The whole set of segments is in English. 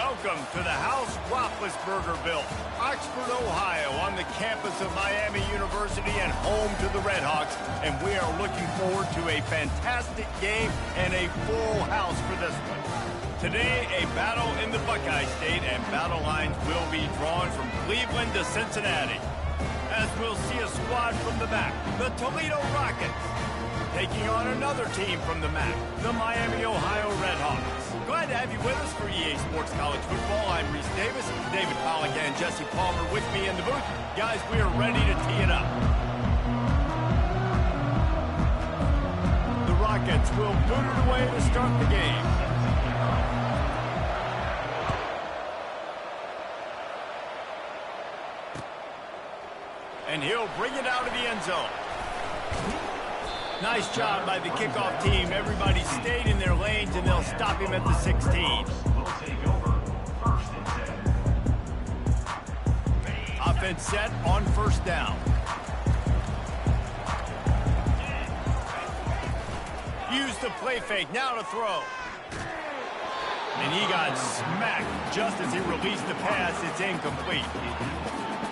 Welcome to the house Roethlisberger built, Oxford, Ohio, on the campus of Miami University and home to the Redhawks. And we are looking forward to a fantastic game and a full house for this one. Today, a battle in the Buckeye State, and battle lines will be drawn from Cleveland to Cincinnati. As we'll see a squad from the MAC, the Toledo Rockets, taking on another team from the MAC, the Miami, Ohio Redhawks. Glad to have you with us for EA Sports College Football. I'm Reese Davis, David Pollack and Jesse Palmer with me in the booth. Guys, we are ready to tee it up. The Rockets will boot it away to start the game. And he'll bring it out of the end zone. Nice job by the kickoff team. Everybody stayed in their lanes, and they'll stop him at the 16. Offense set on first down. Use the play fake. Now to throw. And he got smacked just as he released the pass. It's incomplete.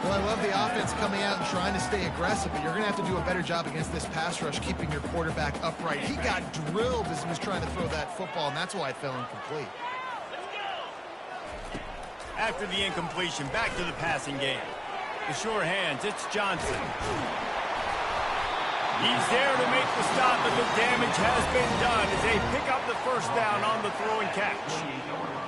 Well, I love the offense coming out and trying to stay aggressive, but you're going to have to do a better job against this pass rush, keeping your quarterback upright. He got drilled as he was trying to throw that football, and that's why it fell incomplete. After the incompletion, back to the passing game. The sure hands, it's Johnson. He's there to make the stop, but the damage has been done as they pick up the first down on the throw and catch.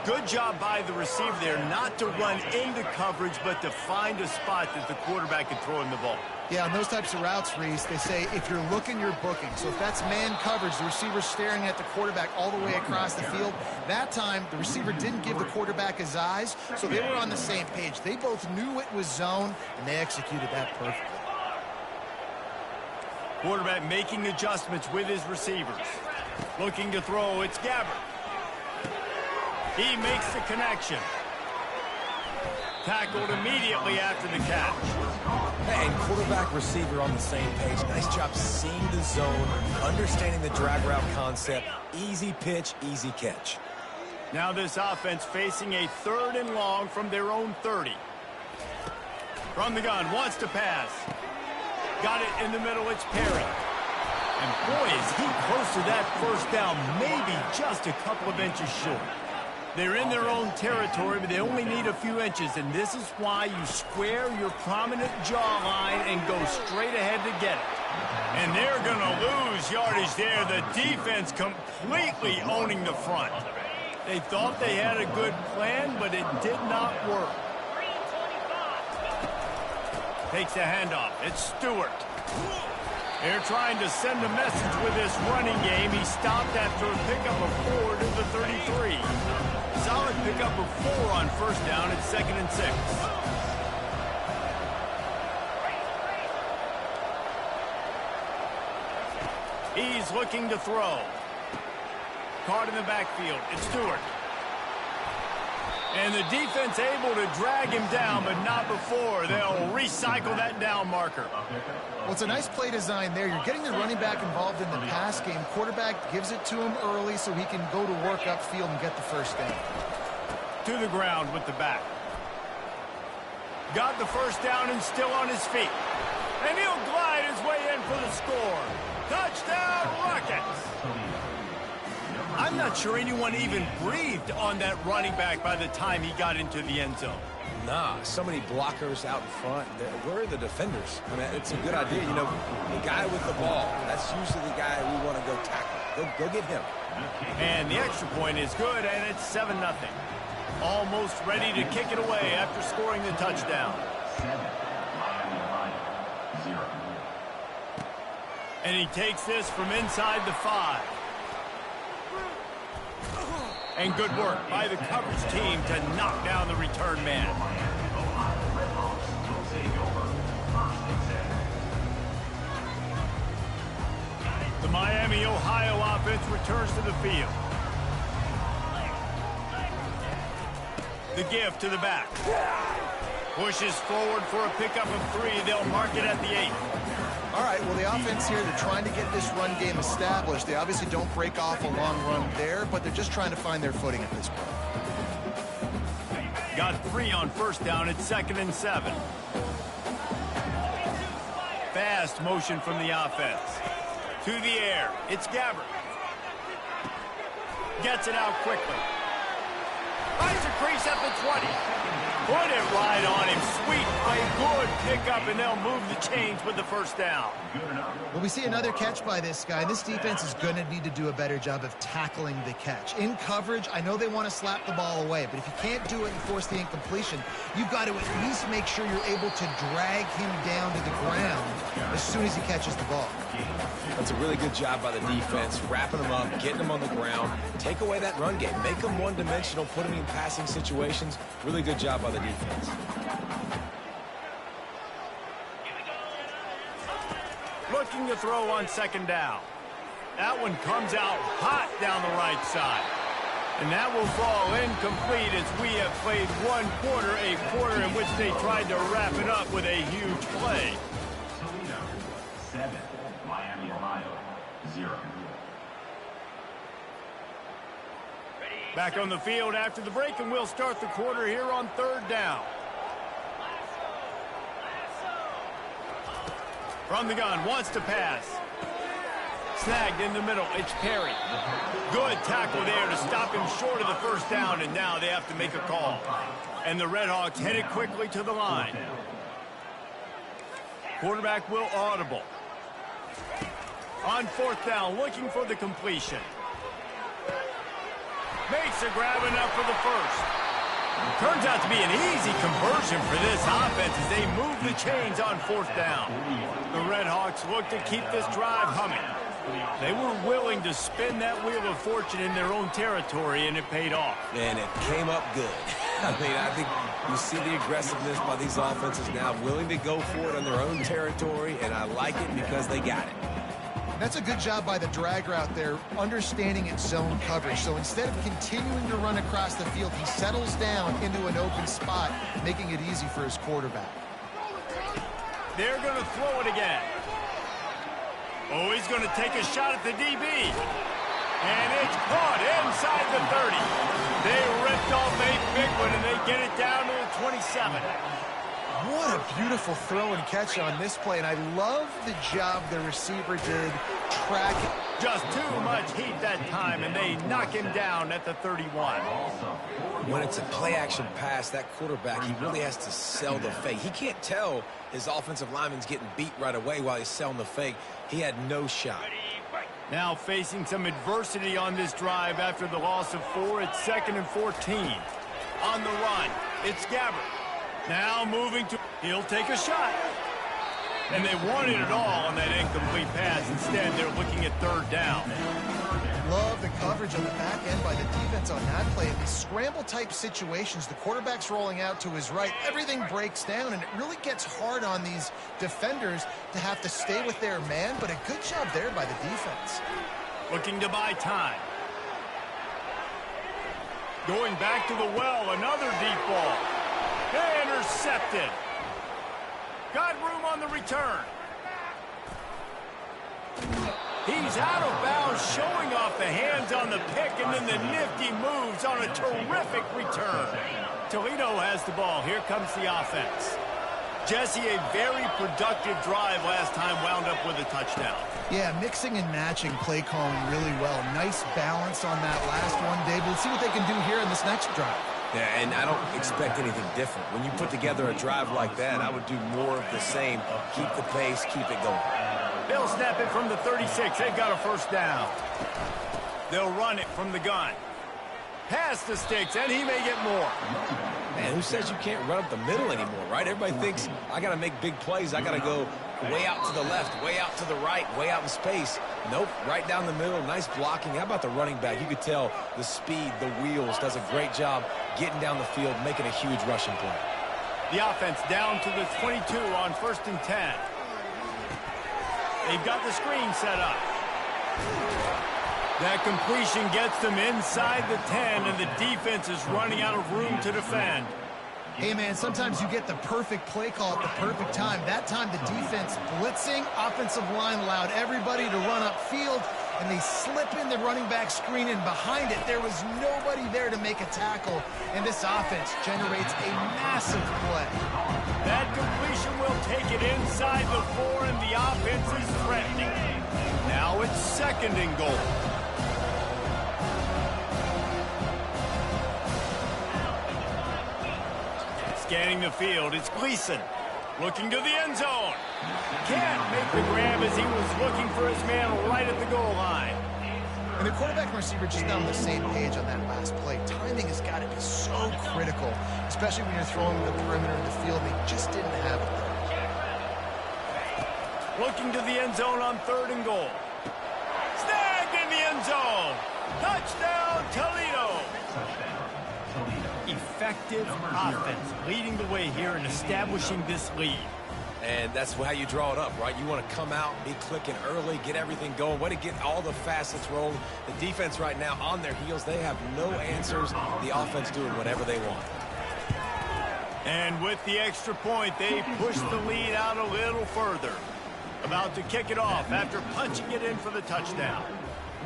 Good job by the receiver there not to run into coverage, but to find a spot that the quarterback can throw him the ball. Yeah, on those types of routes, Reese, they say if you're looking, you're booking. So if that's man coverage, the receiver's staring at the quarterback all the way across the field. That time, the receiver didn't give the quarterback his eyes, so they were on the same page. They both knew it was zone, and they executed that perfectly. Quarterback making adjustments with his receivers. Looking to throw, it's Gabbert. He makes the connection. Tackled immediately after the catch. And quarterback receiver on the same page. Nice job seeing the zone, understanding the drag route concept. Easy pitch, easy catch. Now this offense facing a 3rd and long from their own 30. From the gun, wants to pass. Got it in the middle, it's Perry. And boy, is he close to that first down, maybe just a couple of inches short. They're in their own territory, but they only need a few inches, and this is why you square your prominent jawline and go straight ahead to get it. And they're going to lose yardage there. The defense completely owning the front. They thought they had a good plan, but it did not work. Takes a handoff. It's Stewart. They're trying to send a message with this running game. He stopped after a pickup of 4 to the 33. Solid pickup of 4 on first down. It's 2nd and 6. He's looking to throw. Caught in the backfield. It's Stewart. And the defense able to drag him down, but not before. They'll recycle that down marker. Well, it's a nice play design there. You're getting the running back involved in the pass game. Quarterback gives it to him early so he can go to work upfield and get the first down. To the ground with the back. Got the first down and still on his feet. And he'll glide his way in for the score. Touchdown, Rockets! I'm not sure anyone even breathed on that running back by the time he got into the end zone. Nah, so many blockers out in front. Where are the defenders? I mean, it's a good idea. You know, the guy with the ball, that's usually the guy we want to go tackle. Go get him. And the extra point is good, and it's 7-0. Almost ready to kick it away after scoring the touchdown. And he takes this from inside the 5. And good work by the coverage team to knock down the return man. The Miami, Ohio offense returns to the field. The give to the back. Pushes forward for a pickup of 3. They'll mark it at the 8. All right, well, the offense here, they're trying to get this run game established. They obviously don't break off a long run there, but they're just trying to find their footing at this point. Got 3 on first down at 2nd and 7. Fast motion from the offense. To the air. It's Gabbert. Gets it out quickly. Finds a crease at the 20. Put it right on him. Sweet play. Good pickup, and they'll move the chains with the first down. Well, we see another catch by this guy. This defense is going to need to do a better job of tackling the catch. In coverage, I know they want to slap the ball away, but if you can't do it and force the incompletion, you've got to at least make sure you're able to drag him down to the ground as soon as he catches the ball. That's a really good job by the defense, wrapping them up, getting them on the ground. Take away that run game. Make them one-dimensional, put them in passing situations. Really good job by the defense. Looking to throw on 2nd down. That one comes out hot down the right side. And that will fall incomplete as we have played one quarter, a quarter in which they tried to wrap it up with a huge play. 7, Miami, Ohio, 0. Back on the field after the break, and we'll start the quarter here on 3rd down. From the gun, wants to pass. Snagged in the middle, it's Perry. Good tackle there to stop him short of the first down, and now they have to make a call. And the Redhawks headed quickly to the line. Quarterback will audible. On 4th down, looking for the completion. Makes a grab enough for the first. Turns out to be an easy conversion for this offense as they move the chains on 4th down. The Redhawks look to keep this drive humming. They were willing to spin that wheel of fortune in their own territory, and it paid off. And it came up good. I mean, I think you see the aggressiveness by these offenses now, willing to go for it on their own territory, and I like it because they got it. That's a good job by the drag route there, understanding its zone coverage. So instead of continuing to run across the field, he settles down into an open spot, making it easy for his quarterback. They're going to throw it again. Oh, he's going to take a shot at the DB. And it's caught inside the 30. They ripped off a big one, and they get it down to the 27. What a beautiful throw and catch on this play, and I love the job the receiver did tracking. Just too much heat that time, and they knock him down at the 31. When it's a play-action pass, that quarterback, he really has to sell the fake. He can't tell his offensive lineman's getting beat right away while he's selling the fake. He had no shot. Now facing some adversity on this drive after the loss of 4 at 2nd and 14. On the run, it's Gabbert. Now moving to, he'll take a shot. And they wanted it all on that incomplete pass. Instead, they're looking at 3rd down. Love the coverage on the back end by the defense on that play. In these scramble-type situations, the quarterback's rolling out to his right. Everything breaks down, and it really gets hard on these defenders to have to stay with their man, but a good job there by the defense. Looking to buy time. Going back to the well, another deep ball. Intercepted. Got room on the return. He's out of bounds, showing off the hands on the pick, and then the nifty moves on a terrific return. Toledo has the ball. Here comes the offense. Jesse, a very productive drive last time, wound up with a touchdown. Yeah, mixing and matching play calling really well. Nice balance on that last one, Dave. We'll see what they can do here in this next drive. Yeah, and I don't expect anything different. When you put together a drive like that, I would do more of the same. Keep the pace, keep it going. They'll snap it from the 36. They've got a first down. They'll run it from the gun. Pass the sticks, and he may get more. Man, who says you can't run up the middle anymore, right? Everybody thinks, I got to make big plays. I got to go way out to the left, way out to the right, way out in space. Nope, right down the middle. Nice blocking. How about the running back? You could tell the speed, the wheels, does a great job getting down the field, making a huge rushing play. The offense down to the 22 on 1st and 10. They've got the screen set up. That completion gets them inside the 10, and the defense is running out of room to defend. Hey, man, sometimes you get the perfect play call at the perfect time. That time, the defense blitzing, offensive line allowed everybody to run upfield, and they slip in the running back screen, and behind it, there was nobody there to make a tackle, and this offense generates a massive play. That completion will take it inside the 4, and the offense is threatening. Now it's 2nd and goal. Scanning the field, it's Gleason. Looking to the end zone. Can't make the grab as he was looking for his man right at the goal line. And the quarterback and receiver just not on the same page on that last play. Timing has got to be so critical, especially when you're throwing the perimeter in the field. They just didn't have it there. Looking to the end zone on 3rd and goal. Snagged in the end zone. Touchdown, Toledo. Effective offense leading the way here and establishing this lead. And that's how you draw it up, right? You want to come out, be clicking early, get everything going, way to get all the facets rolling. The defense right now on their heels, they have no answers. The offense doing whatever they want. And with the extra point, they push the lead out a little further. About to kick it off after punching it in for the touchdown.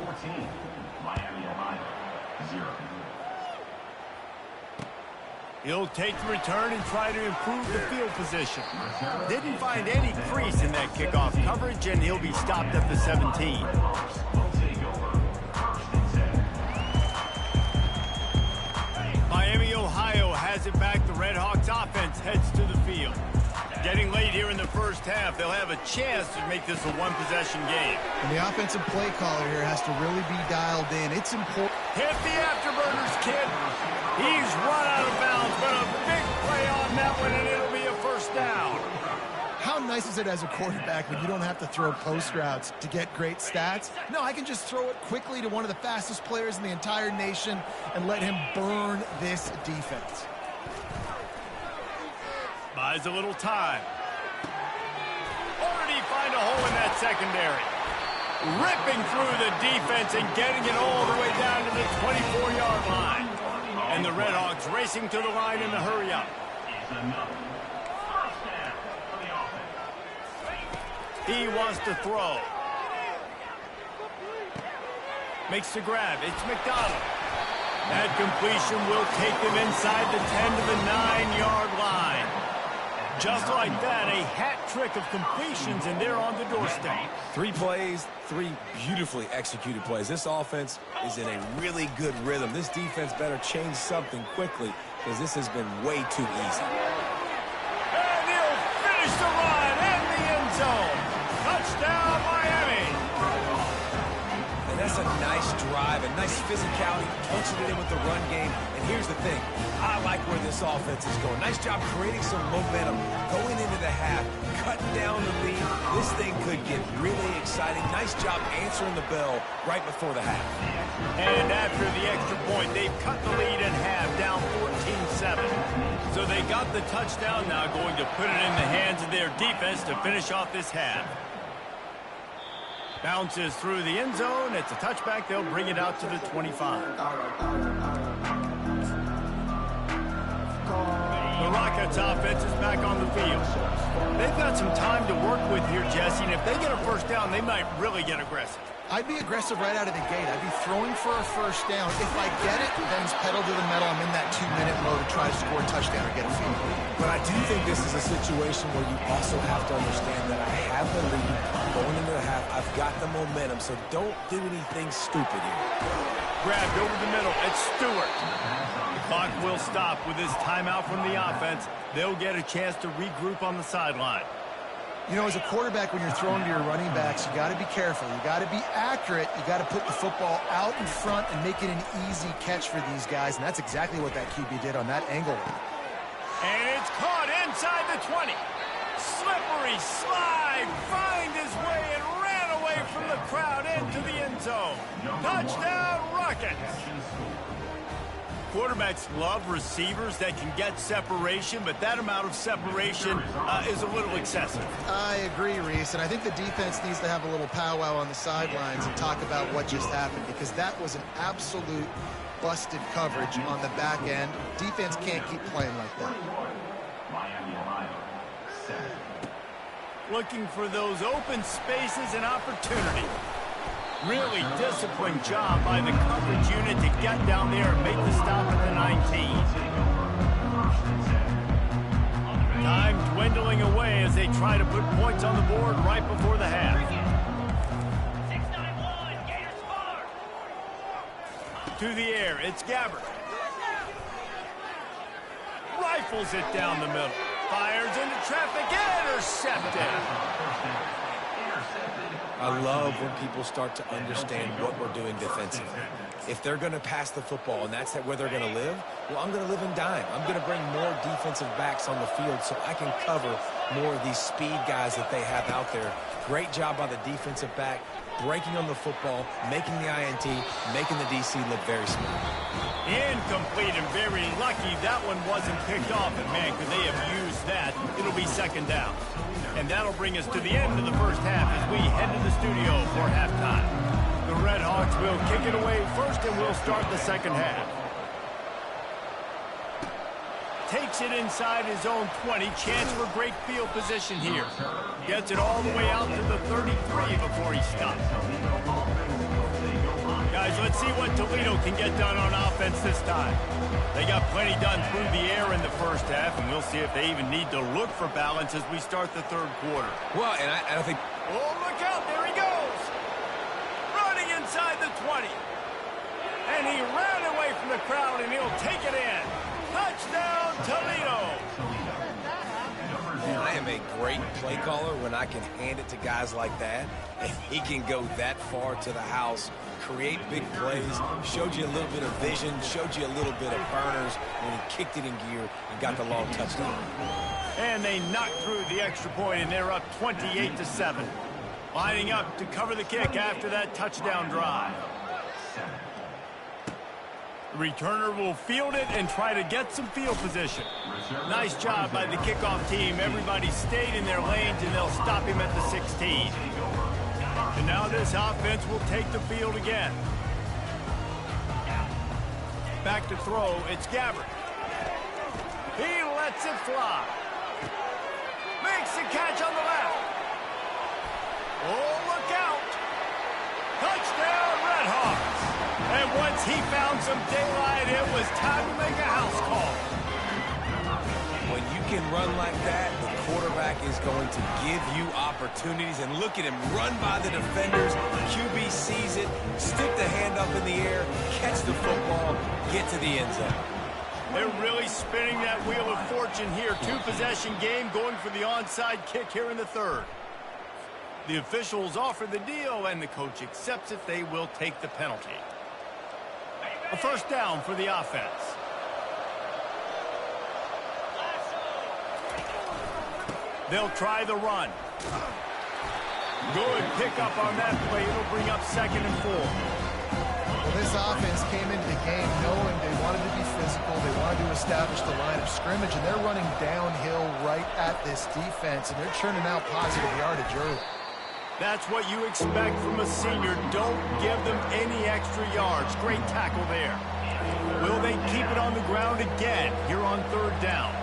14, Miami, Ohio, 0. He'll take the return and try to improve the field position. Didn't find any crease in that kickoff coverage, and he'll be stopped at the 17. Miami, Ohio has it back. The Redhawks offense heads to the field. Getting late here in the first half, they'll have a chance to make this a one-possession game. And the offensive play caller here has to really be dialed in. It's important. Hit the afterburners, kid. He's run out of bounds, but a big play on that one, and it'll be a first down. How nice is it as a quarterback when you don't have to throw post routes to get great stats? No, I can just throw it quickly to one of the fastest players in the entire nation and let him burn this defense. Buys a little time. Or did he find a hole in that secondary? Ripping through the defense and getting it all the way down to the 24-yard line. And the Redhawks racing to the line in the hurry-up. He wants to throw. Makes the grab. It's McDonald. That completion will take them inside the 10 to the 9-yard line. Just like that, a hat trick of completions, and they're on the doorstep. 3 plays, 3 beautifully executed plays. This offense is in a really good rhythm. This defense better change something quickly because this has been way too easy. And he'll finish the run in the end zone. Touchdown, Miami. And that's a nice drive, a nice physicality, punching it in with the run game. And here's the thing. I like where this offense is going. Nice job creating some momentum, going into the half, cutting down the lead. This thing could get really exciting. Nice job answering the bell right before the half. And after the extra point, they've cut the lead in half, down 14-7. So they got the touchdown, now going to put it in the hands of their defense to finish off this half. Bounces through the end zone. It's a touchback. They'll bring it out to the 25. The Rockets offense is back on the field. They've got some time to work with here, Jesse, and if they get a first down, they might really get aggressive. I'd be aggressive right out of the gate. I'd be throwing for a first down. If I get it, then it's pedal to the metal. I'm in that 2-minute mode to try to score a touchdown or get a field goal. But I do think this is a situation where you also have to understand that I have the lead going into the half. I've got the momentum, so don't do anything stupid here. Grabbed over the middle. It's Stewart. The clock will stop with this timeout from the offense. They'll get a chance to regroup on the sideline. You know, as a quarterback, when you're throwing to your running backs, you got to be careful. You got to be accurate. You got to put the football out in front and make it an easy catch for these guys, and that's exactly what that QB did on that angle. And it's caught inside the 20. Slippery slide, find his way and ran away from the crowd into the end zone. Touchdown, Rockets. Quarterbacks love receivers that can get separation, but that amount of separation is a little excessive. I agree, Reese, and I think the defense needs to have a little powwow on the sidelines and talk about what just happened, because that was an absolute busted coverage on the back end. Defense can't keep playing like that. Miami, Ohio, 7. Looking for those open spaces and opportunity. Really disciplined job by the coverage unit to get down there and make the stop at the 19. Time dwindling away as they try to put points on the board right before the half. To the air, it's Gabbert. Rifles it down the middle. Fires into traffic, intercepted. I love when people start to understand what we're doing defensively. If they're going to pass the football and that's where they're going to live, well, I'm going to live in dime. I'm going to bring more defensive backs on the field so I can cover more of these speed guys that they have out there. Great job by the defensive back, breaking on the football, making the INT, making the DC look very smart. Incomplete and very lucky that one wasn't picked off. And, man, could they have used that? It'll be second down. And that'll bring us to the end of the first half as we head to the studio for halftime. The Red Hawks will kick it away first, and we'll start the second half. Takes it inside his own 20. Chance for great field position here. Gets it all the way out to the 33 before he stops. Guys, let's see what Toledo can get done on offense this time. They got plenty done through the air in the first half, and we'll see if they even need to look for balance as we start the third quarter. Well, and I think... Oh, look out. There he goes. Running inside the 20. And he ran away from the crowd, and he'll take it in. Touchdown, Toledo. Man, I am a great play caller when I can hand it to guys like that, and he can go that far to the house, create big plays, showed you a little bit of vision, showed you a little bit of burners when he kicked it in gear and got the long touchdown. And they knocked through the extra point, and they're up 28-7. Lining up to cover the kick after that touchdown drive. The returner will field it and try to get some field position. Nice job by the kickoff team. Everybody stayed in their lanes, and they'll stop him at the 16. And now this offense will take the field again. Back to throw, it's Gabbert. He lets it fly. Makes the catch on the left. Oh, look out. Touchdown, Red Hawks. And once he found some daylight, it was time to make a house call. When you can run like that, the quarterback is going to give you opportunities. And look at him run by the defenders. QB sees it, stick the hand up in the air, catch the football, get to the end zone. They're really spinning that wheel of fortune here. Two-possession game going for the onside kick here in the third. The officials offer the deal, and the coach accepts it. They will take the penalty. A first down for the offense. They'll try the run. Good pickup on that play. It'll bring up 2nd and 4. Well, this offense came into the game knowing they wanted to be physical. They wanted to establish the line of scrimmage, and they're running downhill right at this defense, and they're churning out positive yardage early. That's what you expect from a senior. Don't give them any extra yards. Great tackle there. Will they keep it on the ground again here on third down?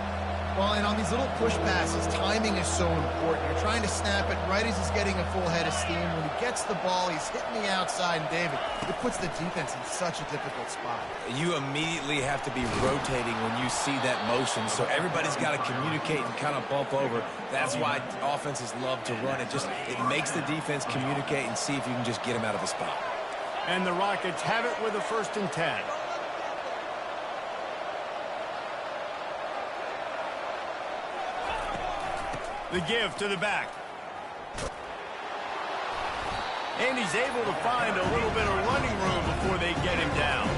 Well, and on these little push passes, timing is so important. You're trying to snap it right as he's getting a full head of steam. When he gets the ball, he's hitting the outside, and David, it puts the defense in such a difficult spot. You immediately have to be rotating when you see that motion, so everybody's got to communicate and kind of bump over. That's why offenses love to run it. It makes the defense communicate and see if you can just get him out of the spot. And the Rockets have it with a 1st and 10. The give to the back. And he's able to find a little bit of running room before they get him down.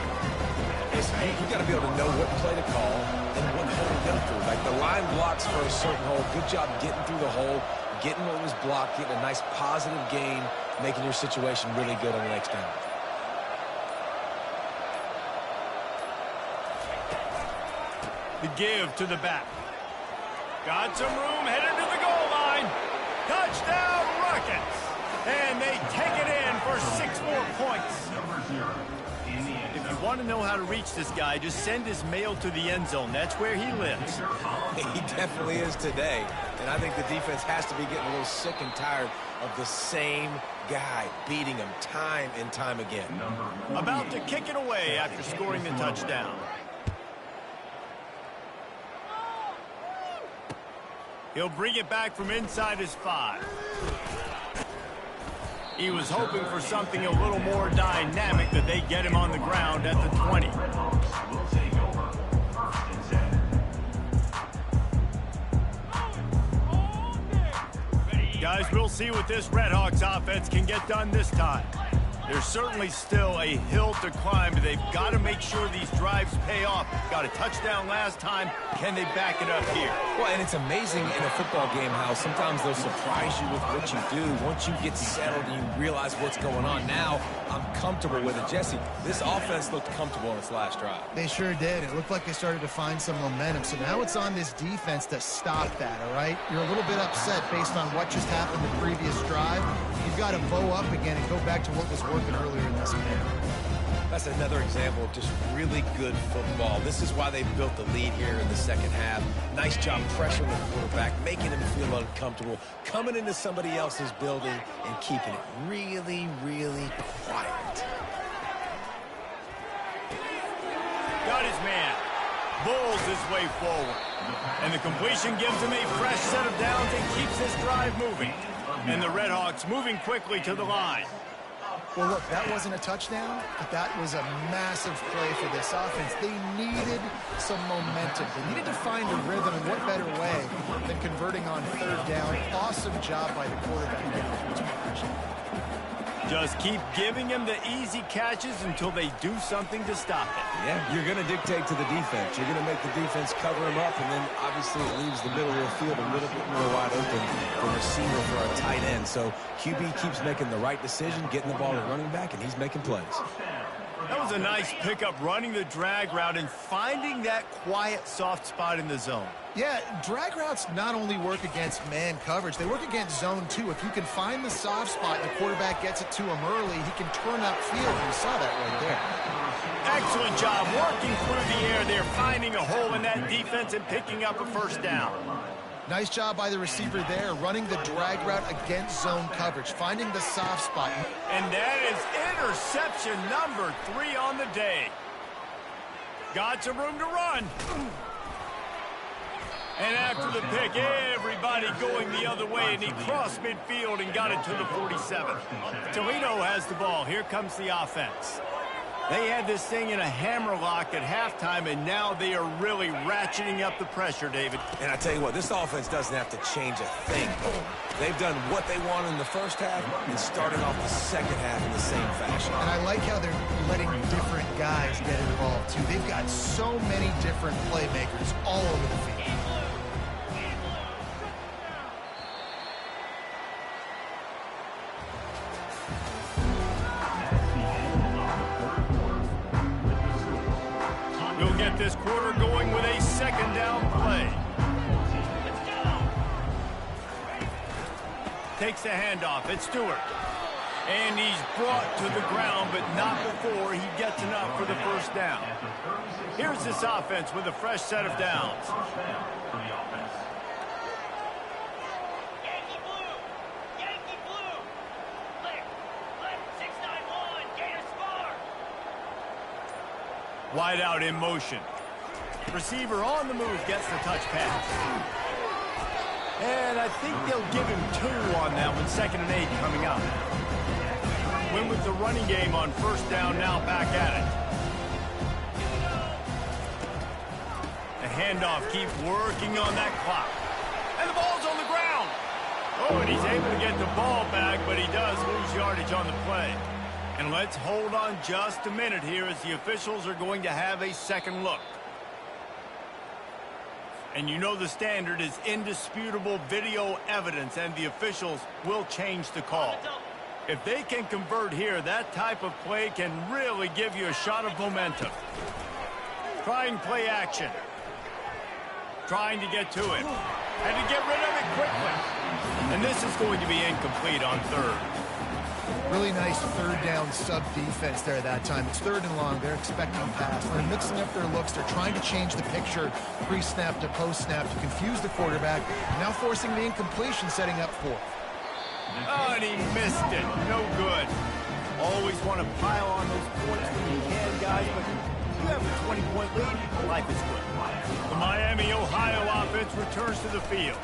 You got to be able to know what play to call and what hole to get through. Like the line blocks for a certain hole. Good job getting through the hole, getting what was blocked, getting a nice positive gain, making your situation really good on the next down. The give to the back. Got some room, headed to the goal line. Touchdown, Rockets. And they take it in for 6 more points. If you want to know how to reach this guy, just send his mail to the end zone. That's where he lives. He definitely is today. And I think the defense has to be getting a little sick and tired of the same guy beating him time and time again. About to kick it away after scoring the touchdown. He'll bring it back from inside his 5. He was hoping for something a little more dynamic, that they get him on the ground at the 20. Guys, we'll see what this Redhawks offense can get done this time. There's certainly still a hill to climb, but they've got to make sure these drives pay off. Got a touchdown last time. Can they back it up here? Well, and it's amazing in a football game how sometimes they'll surprise you with what you do. Once you get settled and you realize what's going on, now I'm comfortable with it. Jesse, this offense looked comfortable in its last drive. They sure did. It looked like they started to find some momentum. So now it's on this defense to stop that, all right? You're a little bit upset based on what just happened the previous drive. You've got to bow up again and go back to what was working earlier in this game. That's another example of just really good football. This is why they built the lead here in the second half. Nice job pressuring the quarterback, making him feel uncomfortable, coming into somebody else's building and keeping it really, really quiet. Got his man. Bulls his way forward. And the completion gives him a fresh set of downs and keeps this drive moving. And the Redhawks moving quickly to the line. Well, look, that wasn't a touchdown, but that was a massive play for this offense. They needed some momentum. They needed to find a rhythm, and what better way than converting on 3rd down. Awesome job by the quarterback. Just keep giving him the easy catches until they do something to stop it. Yeah, you're going to dictate to the defense. You're going to make the defense cover him up, and then obviously it leaves the middle of the field a little bit more wide open for receiver for a tight end. So QB keeps making the right decision, getting the ball to running back, and he's making plays. That was a nice pickup, running the drag route and finding that quiet, soft spot in the zone. Yeah, drag routes not only work against man coverage, they work against zone too. If you can find the soft spot and the quarterback gets it to him early, he can turn upfield. You saw that right there. Excellent job working through the air there, finding a hole in that defense and picking up a first down. Nice job by the receiver there, running the drag route against zone coverage, finding the soft spot. And that is interception number 3 on the day. Got some room to run. And after the pick, everybody going the other way, and he crossed midfield and got it to the 47. Toledo has the ball. Here comes the offense. They had this thing in a hammerlock at halftime, and now they are really ratcheting up the pressure, David. And I tell you what, this offense doesn't have to change a thing. They've done what they wanted in the first half and starting off the second half in the same fashion. And I like how they're letting different guys get involved, too. They've got so many different playmakers all over the field. We'll get this quarter going with a second down play. Takes the handoff. It's Stewart. And he's brought to the ground, but not before he gets enough for the first down. Here's this offense with a fresh set of downs. Wide out in motion. Receiver on the move gets the touch pass. And I think they'll give him 2 on that one. 2nd and 8 coming up. Win with the running game on first down, now back at it. The handoff, keep working on that clock. And the ball's on the ground. Oh, and he's able to get the ball back, but he does lose yardage on the play. And let's hold on just a minute here as the officials are going to have a second look. And you know the standard is indisputable video evidence, and the officials will change the call. If they can convert here, that type of play can really give you a shot of momentum. Trying play action. Trying to get to it. And to get rid of it quickly. And this is going to be incomplete on 3rd. Really nice third down sub defense there that time. It's 3rd and long. They're expecting pass. They're mixing up their looks. They're trying to change the picture pre-snap to post-snap to confuse the quarterback. Now forcing the incompletion, setting up 4th. Oh, and he missed it. No good. Always want to pile on those points when you can, guys, but you have a 20-point lead. Life is good. The Miami, Ohio offense returns to the field.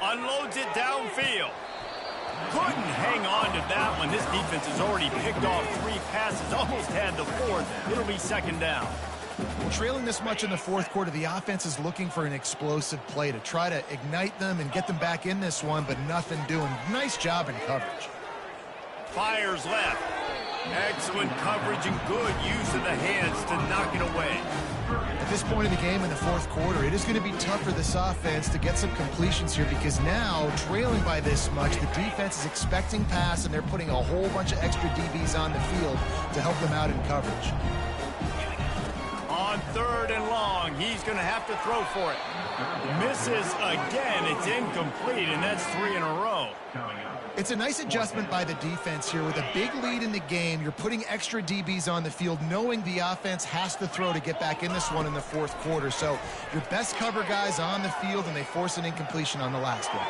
Unloads it downfield. Couldn't hang on to that one. This defense has already picked off 3 passes, almost had the 4th. It'll be 2nd down. Well, trailing this much in the 4th quarter, the offense is looking for an explosive play to try to ignite them and get them back in this one, but nothing doing. Nice job in coverage. Fires left. Excellent coverage and good use of the hands to knock it away. At this point in the game in the 4th quarter, it is going to be tough for this offense to get some completions here because now, trailing by this much, the defense is expecting pass and they're putting a whole bunch of extra DBs on the field to help them out in coverage. On 3rd and long, he's going to have to throw for it. Misses again. It's incomplete, and that's 3 in a row. It's a nice adjustment by the defense here. With a big lead in the game, you're putting extra DBs on the field, knowing the offense has to throw to get back in this one in the 4th quarter. So your best cover guys on the field, and they force an incompletion on the last one.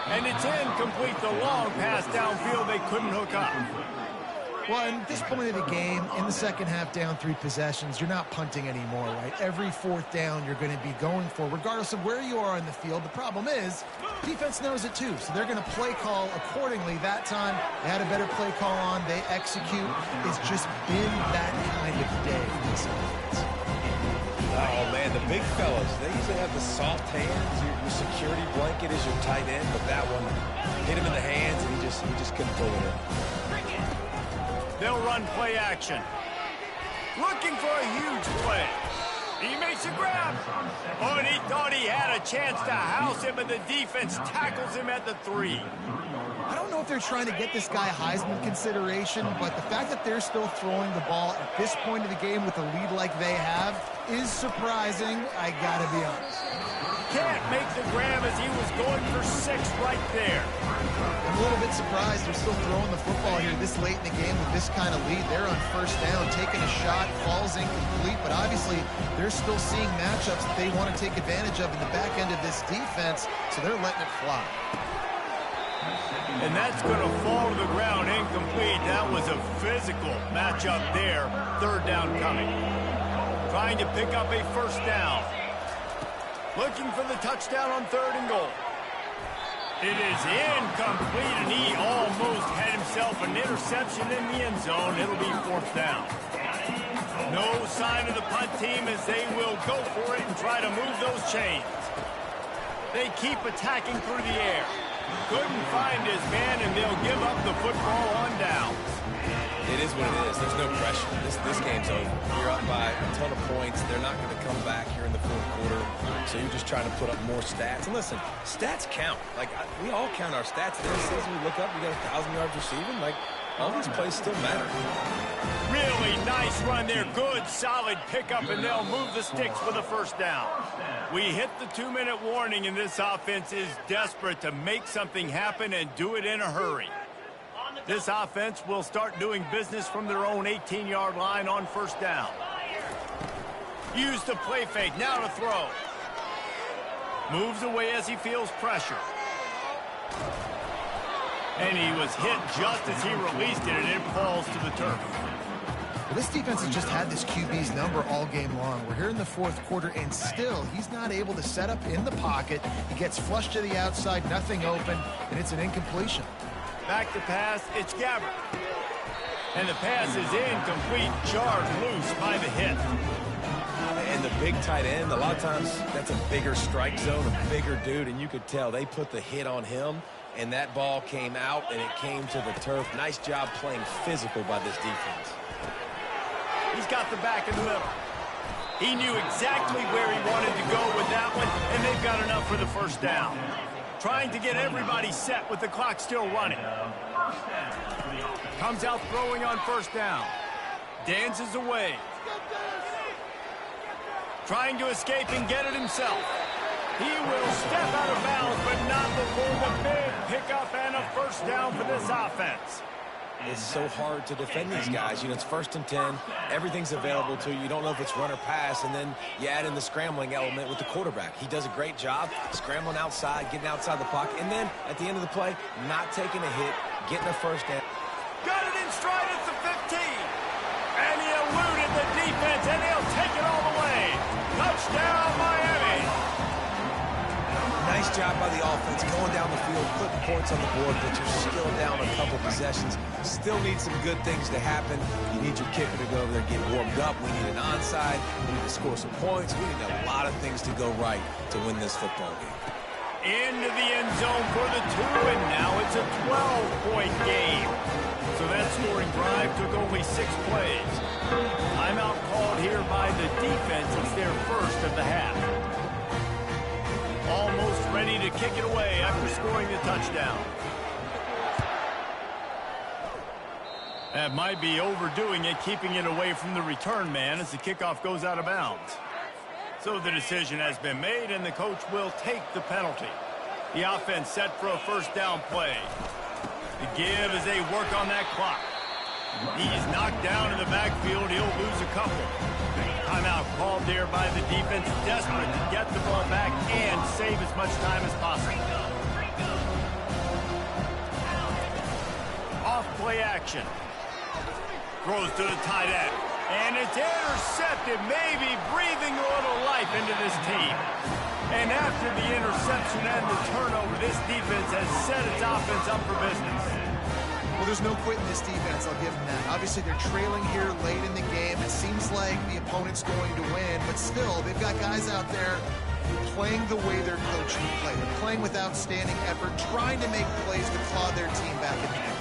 And it's incomplete. The long pass downfield, they couldn't hook up. Well, at this point of the game, in the second half, down 3 possessions, you're not punting anymore, right? Every 4th down you're going to be going for, regardless of where you are on the field. The problem is, defense knows it too, so they're going to play call accordingly. That time, they had a better play call on. They execute. It's just been that kind of day for this offense. Oh, man, the big fellas, they usually have the soft hands. Your security blanket is your tight end, but that one hit him in the hands, and he just couldn't pull it in. They'll run play action. Looking for a huge play. He makes a grab. Oh, and he thought he had a chance to house him, and the defense tackles him at the 3. I don't know if they're trying to get this guy Heisman consideration, but the fact that they're still throwing the ball at this point of the game with a lead like they have is surprising, I gotta be honest. Can't make the grab as he was going for 6 right there. I'm a little bit surprised they're still throwing the football here this late in the game with this kind of lead. They're on 1st down, taking a shot, falls incomplete, but obviously they're still seeing matchups that they want to take advantage of in the back end of this defense, so they're letting it fly. And that's going to fall to the ground incomplete. That was a physical matchup there. 3rd down coming. Trying to pick up a 1st down. Looking for the touchdown on 3rd and goal. It is incomplete, and he almost had himself an interception in the end zone. It'll be 4th down. No sign of the punt team as they will go for it and try to move those chains. They keep attacking through the air. Couldn't find his man, and they'll give up the football on downs. It is what it is. There's no pressure. This game's over. You're up by a ton of points. They're not going to come back here in the 4th quarter. So you're just trying to put up more stats. And listen, stats count. Like, we all count our stats. This season, we look up, we got 1,000 yards receiving. Like, all these plays still matter. Really nice run there. Good, solid pickup, and they'll move the sticks for the 1st down. We hit the 2-minute warning, and this offense is desperate to make something happen and do it in a hurry. This offense will start doing business from their own 18-yard line on 1st down. Use the play fake, now to throw. Moves away as he feels pressure. And he was hit just as he released it, and it falls to the turf. Well, this defense has just had this QB's number all game long. We're here in the 4th quarter, and still, he's not able to set up in the pocket. He gets flushed to the outside, nothing open, and it's an incompletion. Back to pass, it's Gabbert. And the pass is incomplete, jarred loose by the hit. And the big tight end, a lot of times that's a bigger strike zone, a bigger dude, and you could tell they put the hit on him, and that ball came out, and it came to the turf. Nice job playing physical by this defense. He's got the back in the middle. He knew exactly where he wanted to go with that one, and they've got enough for the 1st down. Trying to get everybody set with the clock still running. Comes out throwing on 1st down. Dances away. Trying to escape and get it himself. He will step out of bounds, but not before the first down for this offense. It's so hard to defend these guys. You know, it's 1st and 10. Everything's available to you. You don't know if it's run or pass, and then you add in the scrambling element with the quarterback. He does a great job scrambling outside, getting outside the pocket, and then at the end of the play, not taking a hit, getting a first down. Got it in stride at the 15. And he eluded the defense, and he'll take it all the way. Touchdown, Miami. Nice job by the offense going down the field, putting points on the board, but you're still down a couple possessions. Still need some good things to happen. You need your kicker to go over there and get warmed up. We need an onside. We need to score some points. We need a lot of things to go right to win this football game. Into the end zone for the 2, and now it's a 12-point game. So that scoring drive took only 6 plays. Timeout called here by the defense. It's their first of the half. Almost ready to kick it away after scoring the touchdown. That might be overdoing it, keeping it away from the return man as the kickoff goes out of bounds. So the decision has been made, and the coach will take the penalty. The offense set for a first down play. The give as they work on that clock. He's knocked down in the backfield. He'll lose a couple. Timeout called there by the defense, desperate to get the ball back and save as much time as possible. Off play action. Throws to the tight end. And it's intercepted, maybe breathing a little life into this team. And after the interception and the turnover, this defense has set its offense up for business. Well, there's no quitting this defense, I'll give them that. Obviously, they're trailing here late in the game. It seems like the opponent's going to win, but still, they've got guys out there playing the way their coach would play. They're playing with outstanding effort, trying to make plays to claw their team back in the game.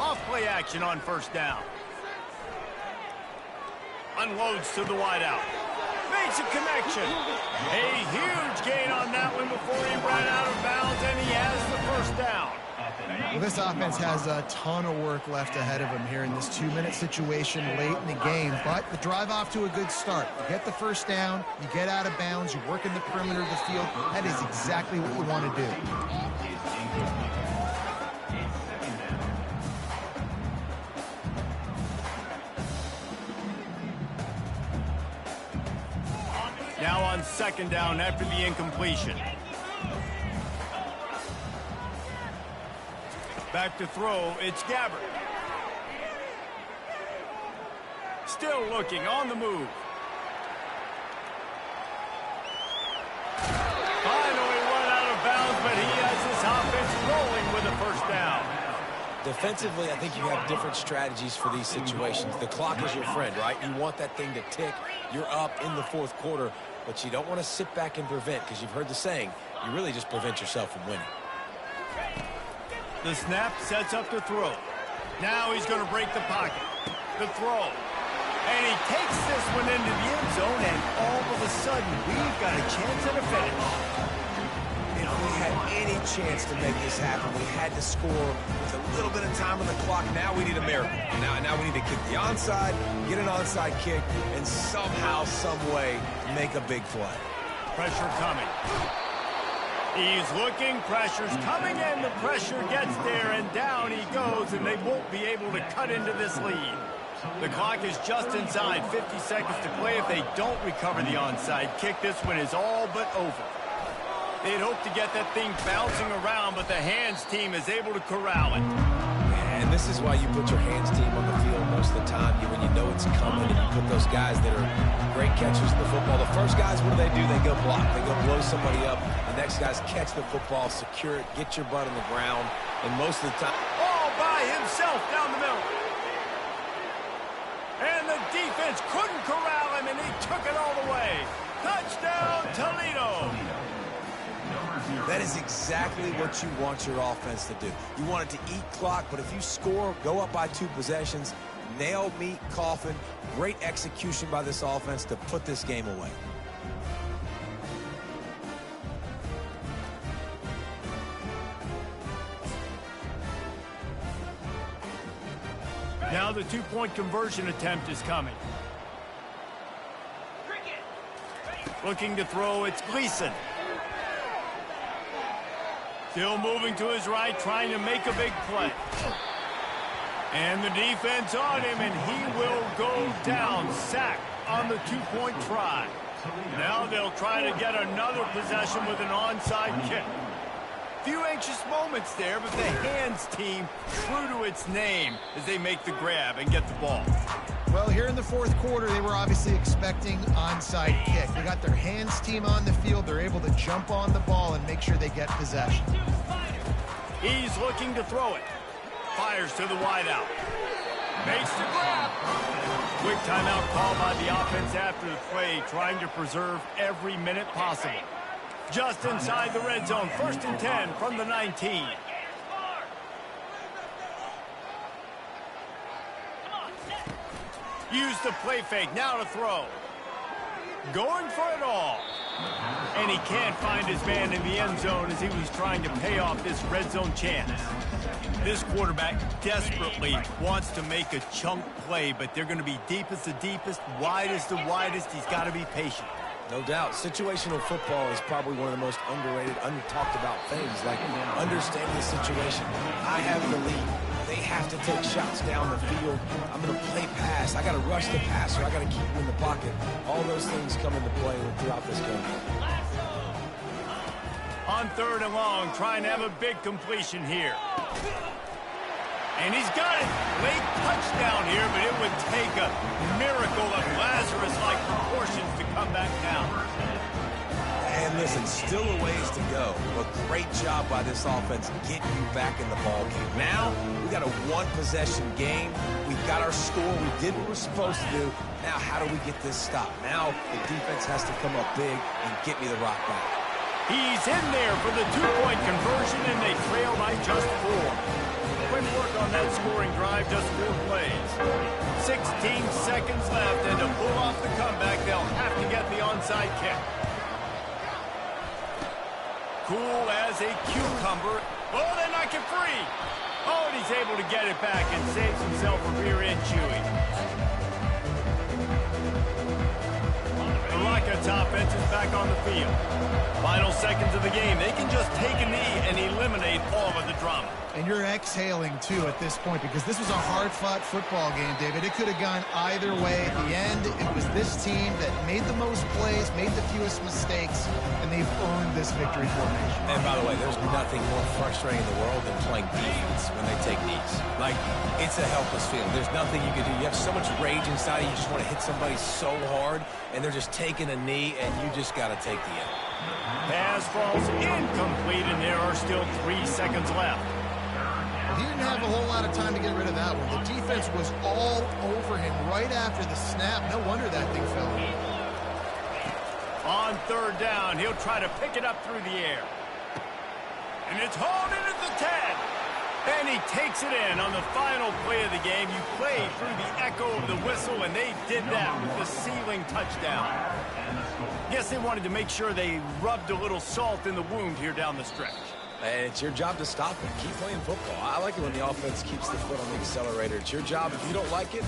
Off play action on first down. Unloads to the wideout. Makes a connection. A huge gain on that one before he ran out of bounds, and he has the first down. Well, this offense has a ton of work left ahead of them here in this 2-minute situation late in the game, but the drive off to a good start. You get the first down, you get out of bounds, you work in the perimeter of the field. That is exactly what you want to do. Now on second down after the incompletion. Back to throw, it's Gabbert. Still looking, on the move. Finally run out of bounds, but he has this offense rolling with a first down. Defensively, I think you have different strategies for these situations. The clock is your friend, right? You want that thing to tick. You're up in the fourth quarter, but you don't want to sit back and prevent, because you've heard the saying, you really just prevent yourself from winning. The snap sets up the throw. Now he's going to break the pocket. The throw. And he takes this one into the end zone, and all of a sudden, we've got a chance at a finish. If we had any chance to make this happen, we had to score with a little bit of time on the clock. Now we need a miracle. Now we need to kick the onside, get an onside kick, and somehow, some way, make a big play. Pressure coming. He's looking, pressure's coming, and the pressure gets there, and down he goes, and they won't be able to cut into this lead. The clock is just inside 50 seconds to play. If they don't recover the onside kick, this one is all but over. They'd hope to get that thing bouncing around, but the hands team is able to corral it. And this is why you put your hands team on the field most of the time. When you know it's coming, and you put those guys that are great catchers in the football. The first guys, what do? They go block. They go blow somebody up. The next guys catch the football, secure it, get your butt on the ground. And most of the time, all by himself down the middle. And the defense couldn't corral him, and he took it all the way. Touchdown, Toledo. That is exactly what you want your offense to do. You want it to eat clock, but if you score, go up by 2 possessions, nail, meet, coffin, great execution by this offense to put this game away. Now the 2-point conversion attempt is coming. Looking to throw, it's Gleason. Still moving to his right, trying to make a big play. And the defense on him, and he will go down. Sacked on the two-point try. Now they'll try to get another possession with an onside kick. Few anxious moments there, but the hands team true to its name as they make the grab and get the ball. Well, here in the fourth quarter, they were obviously expecting onside kick. They got their hands team on the field. They're able to jump on the ball and make sure they get possession. He's looking to throw it. Fires to the wideout. Makes the grab. Quick timeout call by the offense after the play, trying to preserve every minute possible. Just inside the red zone, 1st and 10 from the 19. Use the play fake, now to throw. Going for it all. And he can't find his man in the end zone as he was trying to pay off this red zone chance. This quarterback desperately wants to make a chunk play, but they're going to be deep as the deepest, wide as the widest. He's got to be patient. No doubt. Situational football is probably one of the most underrated, untalked about things, like understanding the situation. I have the lead. They have to take shots down the field. I'm going to play pass. I got to rush the passer. I got to keep him in the pocket. All those things come into play throughout this game. On 3rd and long, trying to have a big completion here. And he's got it. Late touchdown here, but it would take a miracle of Lazarus-like proportions to come back down. And listen, still a ways to go, but great job by this offense getting you back in the ball game. Now, we got a one-possession game. We've got our score. We did what we're supposed to do. Now, how do we get this stopped? Now, the defense has to come up big and get me the rock back. He's in there for the two-point conversion, and they trail by just 4. Quick work on that scoring drive, just 4 plays. 16 seconds left, and to pull off the comeback, they'll have to get the onside kick. Cool as a cucumber. Oh, they knock it free. Oh, and he's able to get it back and saves himself a rear-end chewing. The Rockets offense is back on the field. Final seconds of the game. They can just take a knee and eliminate all of the drama. And you're exhaling, too, at this point, because this was a hard-fought football game, David. It could have gone either way. At the end, it was this team that made the most plays, made the fewest mistakes, and they've earned this victory formation. And by the way, there's nothing more frustrating in the world than playing defense when they take knees. Like, it's a helpless feeling. There's nothing you can do. You have so much rage inside you. You just want to hit somebody so hard, and they're just taking a knee, and you just got to take the end. Pass falls incomplete, and there are still 3 seconds left. He didn't have a whole lot of time to get rid of that one. The defense was all over him right after the snap. No wonder that thing fell. On 3rd down, he'll try to pick it up through the air. And it's hauled in at the 10. And he takes it in on the final play of the game. You played through the echo of the whistle, and they did that with the ceiling touchdown. Guess they wanted to make sure they rubbed a little salt in the wound here down the stretch. And it's your job to stop it. Keep playing football. I like it when the offense keeps the foot on the accelerator. It's your job. If you don't like it,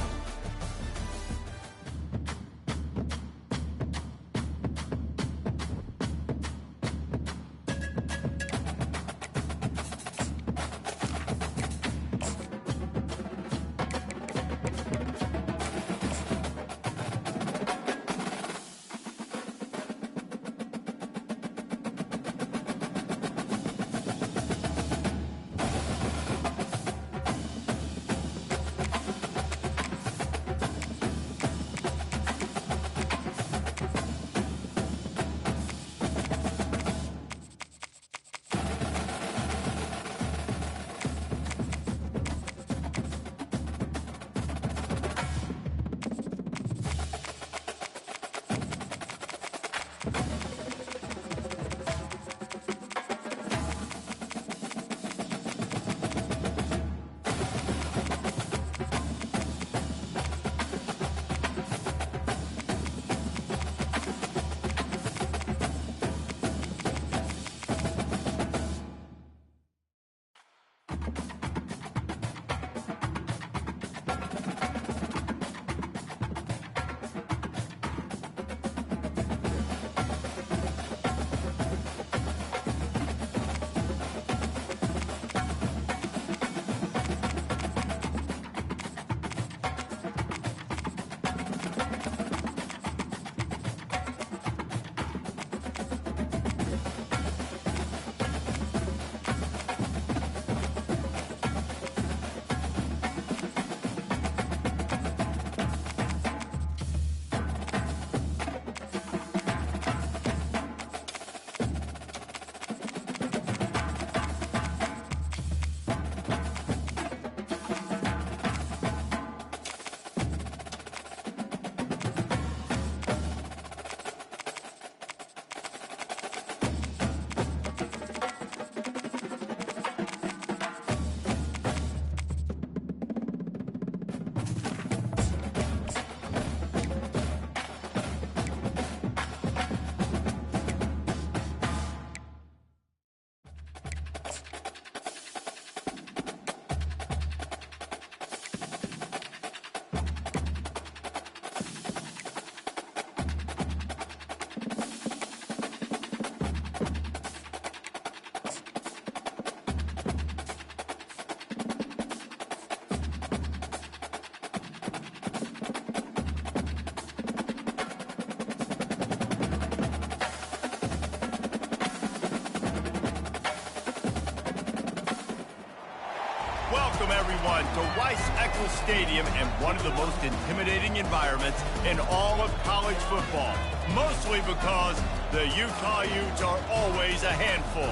welcome everyone to Rice-Eccles Stadium and one of the most intimidating environments in all of college football. Mostly because the Utah Utes are always a handful.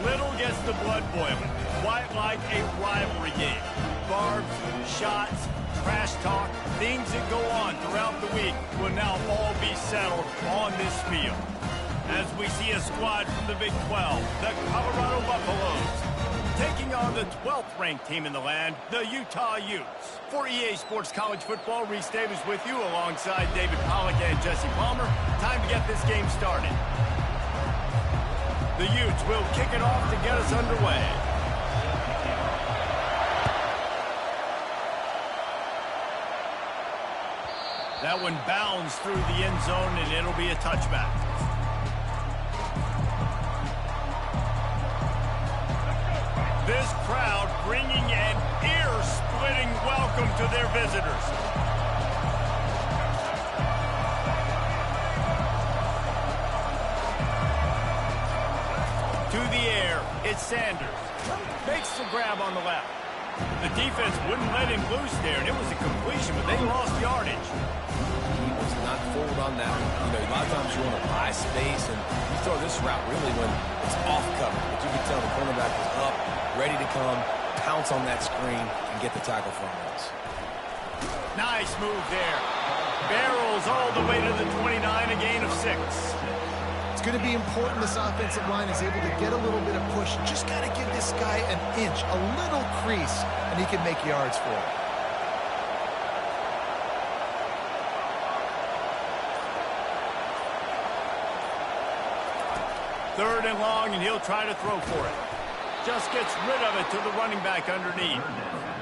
Little gets the blood boiling, quite like a rivalry game. Barbs, shots, trash talk, things that go on throughout the week will now all be settled on this field. As we see a squad from the Big 12, the Colorado Buffaloes, taking on the 12th ranked team in the land, the Utah Utes. For EA Sports College Football, Reese Davis with you alongside David Pollack and Jesse Palmer. Time to get this game started. The Utes will kick it off to get us underway. That one bounds through the end zone, and it'll be a touchback. This crowd bringing an ear-splitting welcome to their visitors. To the air, it's Sanders. Makes the grab on the left. The defense wouldn't let him loose there, and it was a completion, but they lost yardage. He was not fooled on that one. You know, a lot of times you want to buy space, and you throw this route really when it's off cover. But you can tell the cornerback was up, ready to come, pounce on that screen, and get the tackle from us. Nice move there. Barrels all the way to the 29, a gain of 6. It's going to be important this offensive line is able to get a little bit of push. Just got to give this guy an inch, a little crease, and he can make yards for it. Third and long, and he'll try to throw for it. Just gets rid of it to the running back underneath.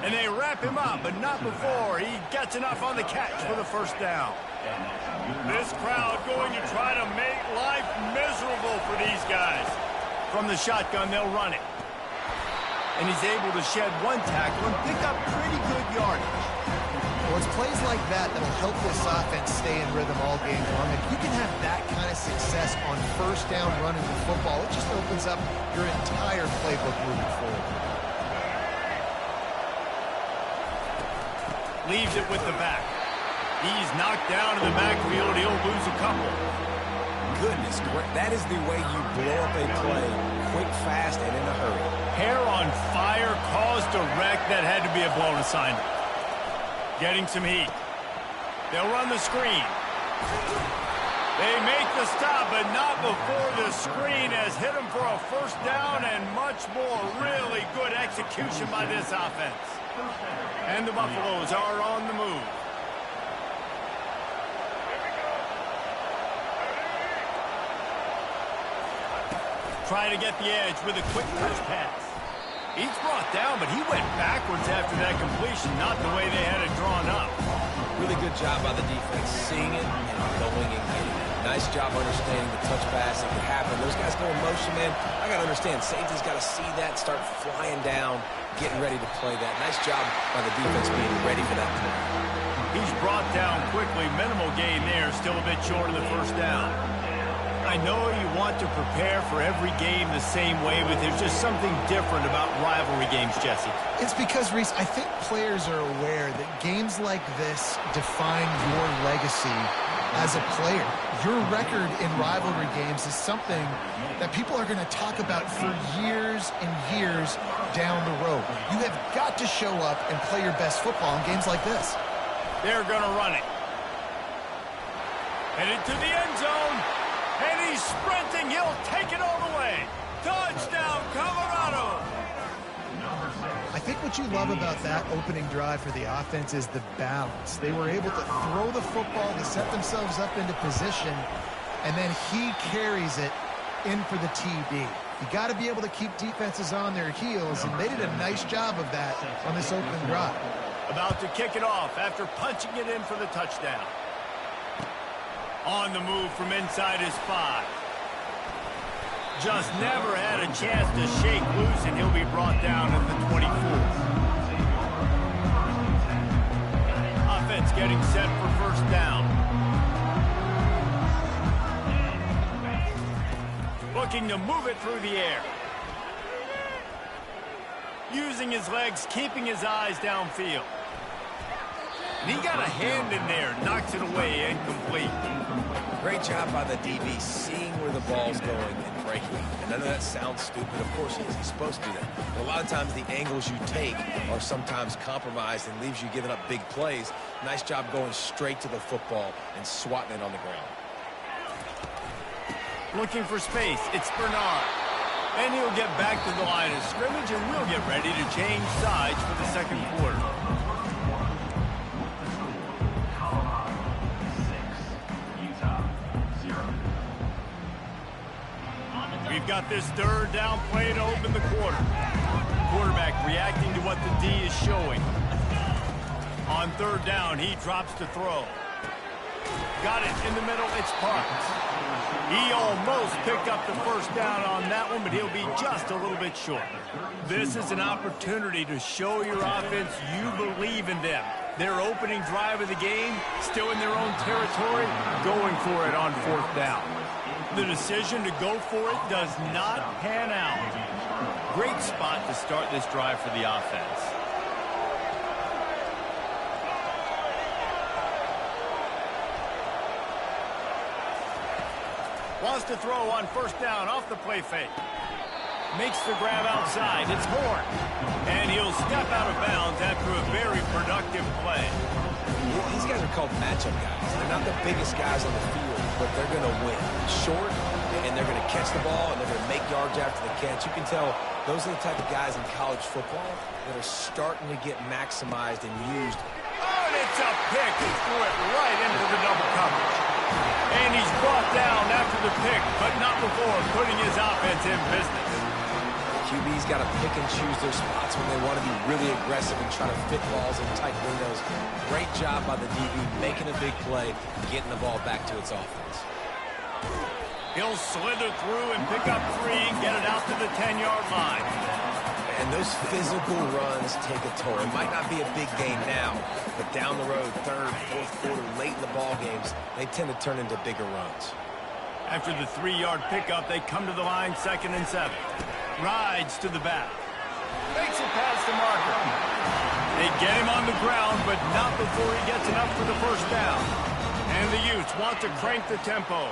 And they wrap him up, but not before he gets enough on the catch for the first down. This crowd going to try to make life miserable for these guys. From the shotgun, they'll run it. And he's able to shed one tackle and pick up pretty good yardage. Well, it's plays like that that'll help this offense stay in rhythm all game long. If you can have that kind of success on first down running the football, it just opens up your entire playbook moving forward. Leaves it with the back. He's knocked down in the backfield. He'll lose a couple. Goodness, that is the way you blow up a play, quick, fast, and in a hurry. Hair on fire caused a wreck that had to be a blown assignment. Getting some heat. They'll run the screen. They make the stop, but not before the screen has hit them for a first down and much more. Really good execution by this offense. And the Buffaloes are on the move. Try to get the edge with a quick touch pass. He's brought down, but he went backwards after that completion, not the way they had it drawn up. Really good job by the defense, seeing it and going and getting it. Nice job understanding the touch pass that could happen. Those guys go in motion, man. I got to understand, safety's got to see that, start flying down, getting ready to play that. Nice job by the defense being ready for that play. He's brought down quickly. Minimal gain there, still a bit short of the first down. I know you want to prepare for every game the same way, but there's just something different about rivalry games, Jesse. It's because, Reese, I think players are aware that games like this define your legacy as a player. Your record in rivalry games is something that people are going to talk about for years and years down the road. You have got to show up and play your best football in games like this. They're going to run it. Headed to the end zone. And he's sprinting. He'll take it all the way. Touchdown, Colorado. I think what you love about that opening drive for the offense is the balance. They were able to throw the football to set themselves up into position, and then he carries it in for the TD. You got to be able to keep defenses on their heels, and they did a nice job of that on this opening drive. About to kick it off after punching it in for the touchdown. On the move from inside his 5. Just never had a chance to shake loose, and he'll be brought down at the 24. Offense getting set for first down. Looking to move it through the air. Using his legs, keeping his eyes downfield. And he got a hand in there, knocks it away, incomplete. Great job by the DB seeing where the ball's going and breaking. And none of that sounds stupid. Of course he is. He's supposed to do that. But a lot of times the angles you take are sometimes compromised and leaves you giving up big plays. Nice job going straight to the football and swatting it on the ground. Looking for space. It's Bernard. And he'll get back to the line of scrimmage, and we'll get ready to change sides for the second quarter. We've got this third down play to open the quarter. Quarterback reacting to what the D is showing. On third down, he drops to throw. Got it in the middle. It's Parks. He almost picked up the first down on that one, but he'll be just a little bit short. This is an opportunity to show your offense you believe in them. Their opening drive of the game, still in their own territory, going for it on fourth down. The decision to go for it does not pan out. Great spot to start this drive for the offense. Wants to throw on first down off the play fake. Makes the grab outside. It's Horn. And he'll step out of bounds after a very productive play. These guys are called matchup guys. They're not the biggest guys on the field, but they're going to win. Short, and they're going to catch the ball, and they're going to make yards after the catch. You can tell those are the type of guys in college football that are starting to get maximized and used. Oh, and it's a pick. He threw it right into the double coverage. And he's brought down after the pick, but not before putting his offense in business. QB's got to pick and choose their spots when they want to be really aggressive and try to fit balls in tight windows. Great job by the DB making a big play, getting the ball back to its offense. He'll slither through and pick up 3 and get it out to the 10-yard line. And those physical runs take a toll. It might not be a big game now, but down the road, third, fourth quarter, late in the ball games, they tend to turn into bigger runs. After the 3-yard pickup, they come to the line 2nd and 7. Rides to the back. Makes it past the marker. They get him on the ground, but not before he gets enough for the first down. And the Utes want to crank the tempo.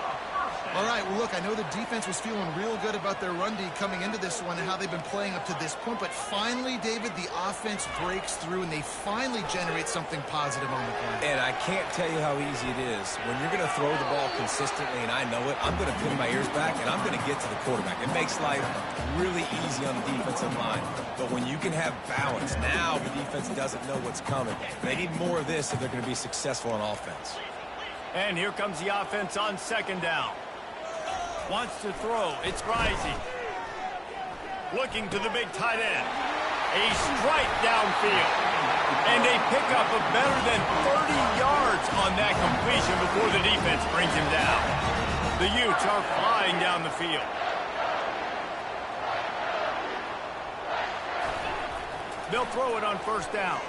All right, well, look, I know the defense was feeling real good about their run D coming into this one and how they've been playing up to this point, but finally, David, the offense breaks through and they finally generate something positive on the play. And I can't tell you how easy it is. When you're going to throw the ball consistently, and I know it, I'm going to pin my ears back, and I'm going to get to the quarterback. It makes life really easy on the defensive line. But when you can have balance, now the defense doesn't know what's coming. They need more of this if they're going to be successful on offense. And here comes the offense on 2nd down. Wants to throw. It's Rising. Looking to the big tight end. A strike downfield. And a pickup of better than 30 yards on that completion before the defense brings him down. The Utes are flying down the field. They'll throw it on first down.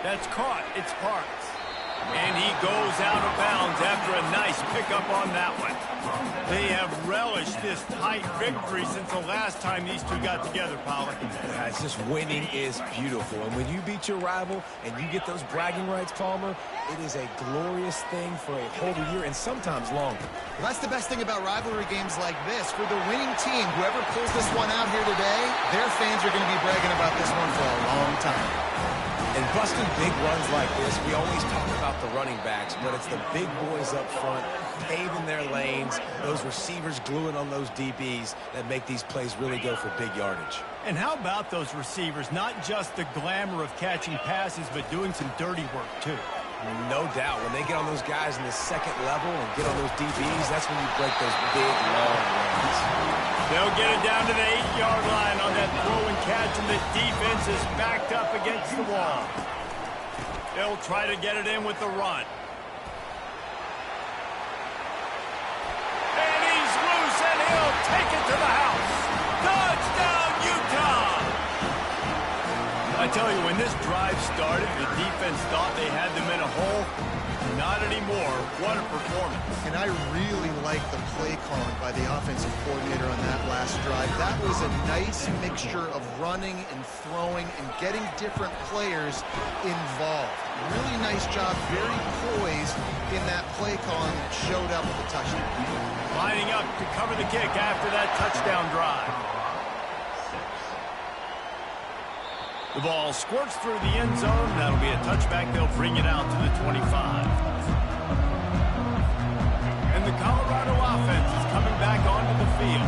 That's caught. It's Parks. And he goes out of bounds after a nice pickup on that one. They have relished this tight victory since the last time these two got together, Pollard. It's just winning is beautiful. And when you beat your rival and you get those bragging rights, Palmer, it is a glorious thing for a whole year and sometimes longer. Well, that's the best thing about rivalry games like this. For the winning team, whoever pulls this one out here today, their fans are going to be bragging about this one for a long time. And busting big runs like this, we always talk about the running backs, but it's the big boys up front, paving their lanes, those receivers gluing on those DBs that make these plays really go for big yardage. And how about those receivers? Not just the glamour of catching passes, but doing some dirty work, too. No doubt. When they get on those guys in the second level and get on those DBs, that's when you break those big, long runs. They'll get it down to the 8-yard line on that throw and catch, and the defense is backed up against the wall. They'll try to get it in with the run. And he's loose, and he'll take it to the house. Touchdown, Utah! I tell you, when this this drive started, the defense thought they had them in a hole. Not anymore. What a performance. And I really like the play calling by the offensive coordinator on that last drive. That was a nice mixture of running and throwing and getting different players involved. Really nice job, very poised in that play calling that showed up with the touchdown. Lining up to cover the kick after that touchdown drive. The ball squirts through the end zone. That'll be a touchback. They'll bring it out to the 25. And the Colorado offense is coming back onto the field.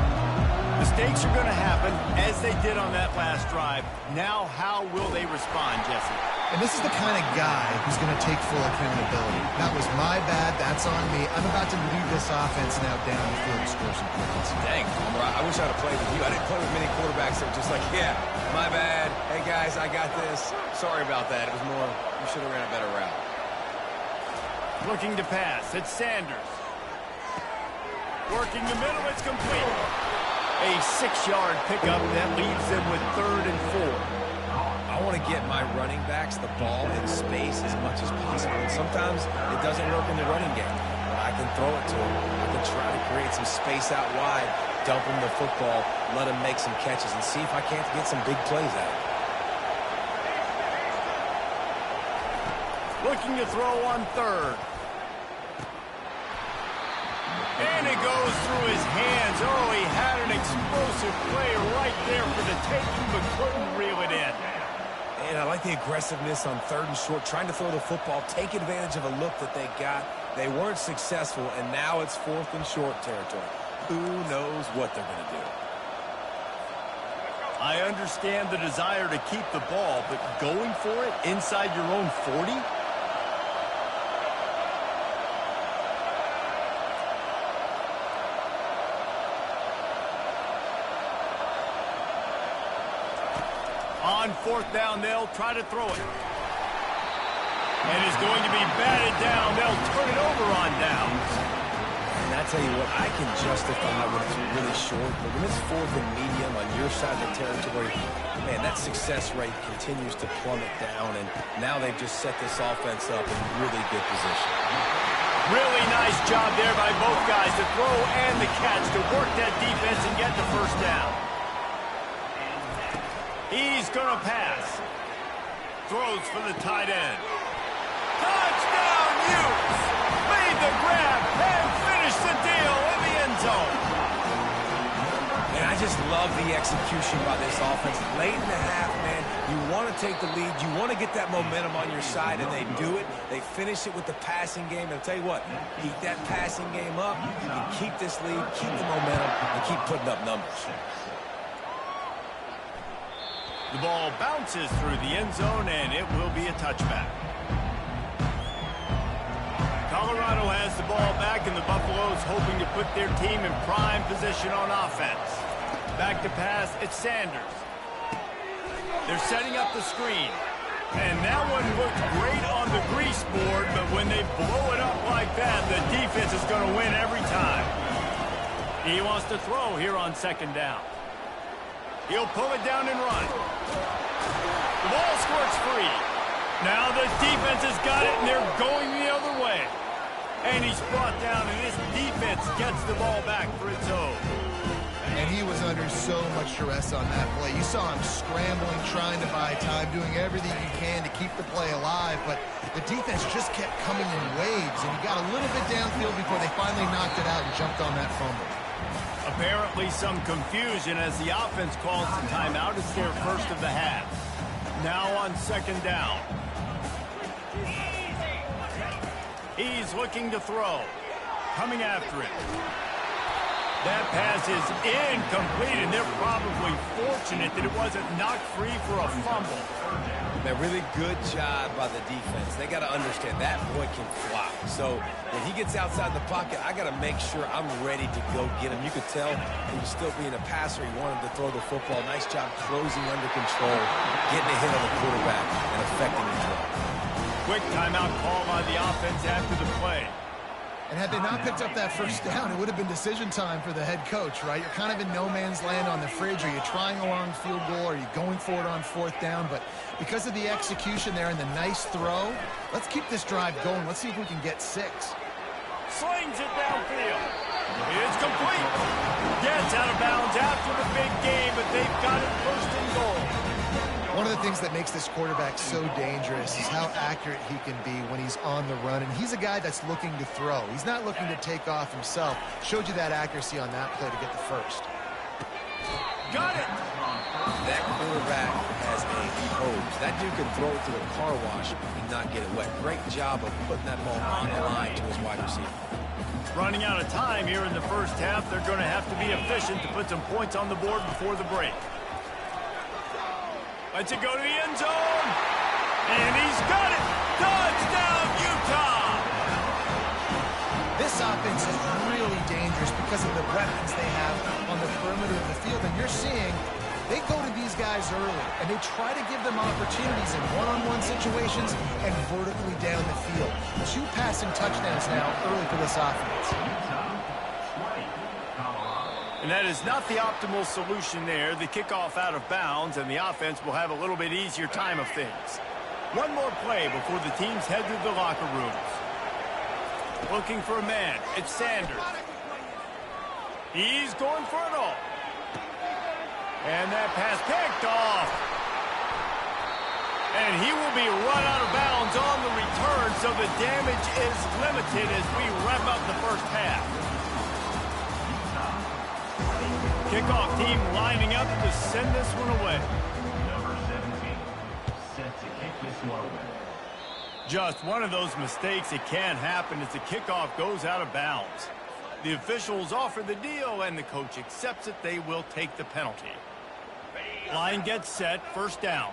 Mistakes are going to happen, as they did on that last drive. Now, how will they respond, Jesse? And this is the kind of guy who's going to take full accountability. That was my bad. That's on me. I'm about to lead this offense now down the field and score some points. Dang, Palmer, I wish I would have played with you. I didn't play with many quarterbacks that were just like, yeah, my bad. Hey, guys, I got this. Sorry about that. It was more, you should have ran a better route. Looking to pass. It's Sanders. Working the middle. It's complete. A 6-yard pickup that leaves them with 3rd and 4. I want to get my running backs the ball in space as much as possible. And sometimes it doesn't work in the running game. But I can throw it to them. I can try to create some space out wide, dump them the football, let them make some catches, and see if I can't get some big plays out. Looking to throw on 3rd. And it goes through his hands. Oh, he had an explosive play right there for the taking, but couldn't reel it in. And I like the aggressiveness on 3rd and short, trying to throw the football, take advantage of a look that they got. They weren't successful, and now it's 4th and short territory. Who knows what they're going to do? I understand the desire to keep the ball, but going for it inside your own 40? On 4th down, they'll try to throw it. And it's going to be batted down. They'll turn it over on downs. And I tell you what, I can justify when it's really short, but when it's 4th and medium on your side of the territory, man, that success rate continues to plummet down, and now they've just set this offense up in really good position. Really nice job there by both guys, the throw and the catch, to work that defense and get the 1st down. He's going to pass. Throws for the tight end. Touchdown, Utes! Made the grab and finished the deal in the end zone. And I just love the execution by this offense. Late in the half, man, you want to take the lead. You want to get that momentum on your side, and they do it. They finish it with the passing game. And I'll tell you what, keep that passing game up. You can keep this lead, keep the momentum, and keep putting up numbers. The ball bounces through the end zone, and it will be a touchback. Colorado has the ball back, and the Buffaloes hoping to put their team in prime position on offense. Back to pass, it's Sanders. They're setting up the screen. And that one looked great on the grease board, but when they blow it up like that, the defense is going to win every time. He wants to throw here on 2nd down. He'll pull it down and run. The ball squirts free. Now the defense has got it, and they're going the other way. And he's brought down, and this defense gets the ball back for its own. And he was under so much stress on that play. You saw him scrambling, trying to buy time, doing everything he can to keep the play alive. But the defense just kept coming in waves, and he got a little bit downfield before they finally knocked it out and jumped on that fumble. Apparently some confusion as the offense calls the timeout. It's their 1st of the half. Now on 2nd down. He's looking to throw. Coming after it. That pass is incomplete, and they're probably fortunate that it wasn't knocked free for a fumble. A really good job by the defense. They got to understand that boy can fly. So when he gets outside the pocket, I got to make sure I'm ready to go get him. You could tell he was still being a passer. He wanted to throw the football. Nice job closing under control, getting a hit on the quarterback, and affecting the throw. Quick timeout call by the offense after the play. And had they not picked up that first down, it would have been decision time for the head coach, right? You're kind of in no man's land on the fridge. Are you trying a long field goal? Are you going for it on fourth down? But because of the execution there and the nice throw, let's keep this drive going. Let's see if we can get 6. Slings it downfield. It's complete. Gets out of bounds after the big game, but they've got it first and goal. One of the things that makes this quarterback so dangerous is how accurate he can be when he's on the run. And he's a guy that's looking to throw. He's not looking to take off himself. Showed you that accuracy on that play to get the first. Got it. That quarterback has a hose. That dude can throw it through a car wash and not get it wet. Great job of putting that ball on the line to his wide receiver. Running out of time here in the first half. They're going to have to be efficient to put some points on the board before the break. Lets it go to the end zone. And he's got it. Touchdown, Utah. This offense is really dangerous because of the weapons they have on the perimeter of the field. And you're seeing they go to these guys early, and they try to give them opportunities in one-on-one situations and vertically down the field. 2 passing touchdowns now early for this offense. And that is not the optimal solution there. The kickoff out of bounds, and the offense will have a little bit easier time of things. One more play before the teams head to the locker rooms. Looking for a man. It's Sanders. He's going for it all. And that pass picked off. And he will be run out of bounds on the return, so the damage is limited as we wrap up the first half. Kickoff team lining up to send this one away. Number 17, set to kick this one away. Just one of those mistakes that can happen as the kickoff goes out of bounds. The officials offer the deal, and the coach accepts it. They will take the penalty. Line gets set, first down.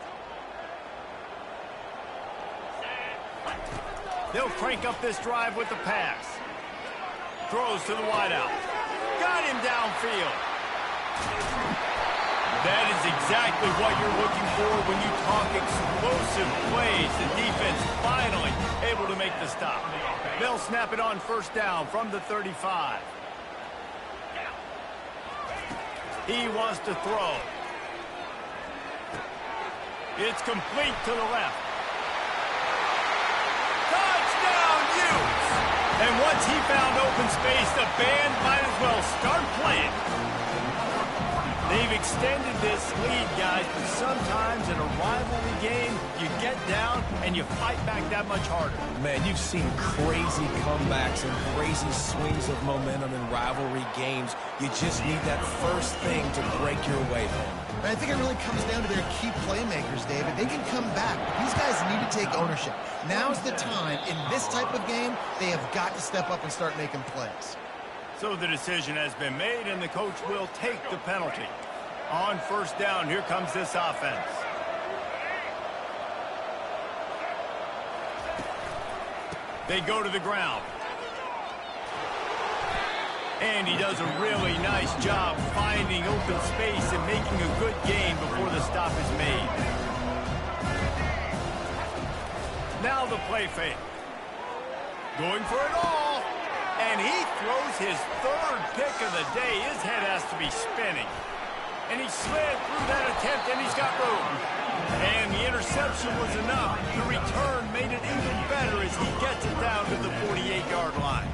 They'll crank up this drive with the pass. Throws to the wideout. Got him downfield. That is exactly what you're looking for when you talk explosive plays. The defense finally able to make the stop. They'll snap it on first down from the 35. He wants to throw. It's complete to the left. Touchdown, Utes! And once he found open space, the band might as well start playing. They've extended this lead, guys, but sometimes in a rivalry game, you get down and you fight back that much harder. Man, you've seen crazy comebacks and crazy swings of momentum in rivalry games. You just need that first thing to break your way home. And I think it really comes down to their key playmakers, David. They can come back, but these guys need to take ownership. Now's the time. In this type of game, they have got to step up and start making plays. So the decision has been made, and the coach will take the penalty. On first down, here comes this offense. They go to the ground. And he does a really nice job finding open space and making a good gain before the stop is made. Now the play fake. Going for it all. And he throws his 3rd pick of the day. His head has to be spinning. And he slid through that attempt, and he's got room. And the interception was enough. The return made it even better as he gets it down to the 48-yard line.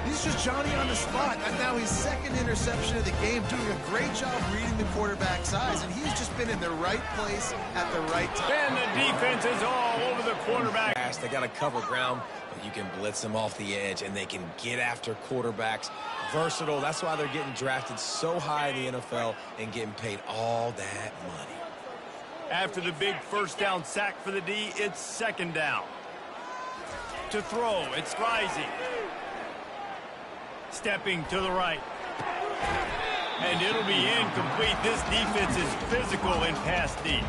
He's just Johnny on the spot. And now his 2nd interception of the game, doing a great job reading the quarterback's eyes, and he's just been in the right place at the right time. And the defense is all over the quarterback. They got to cover ground, but you can blitz them off the edge, and they can get after quarterbacks. Versatile. That's why they're getting drafted so high in the NFL and getting paid all that money. After the big first down sack for the D, it's 2nd down. To throw, it's Rising. Stepping to the right. And it'll be incomplete. This defense is physical in pass D.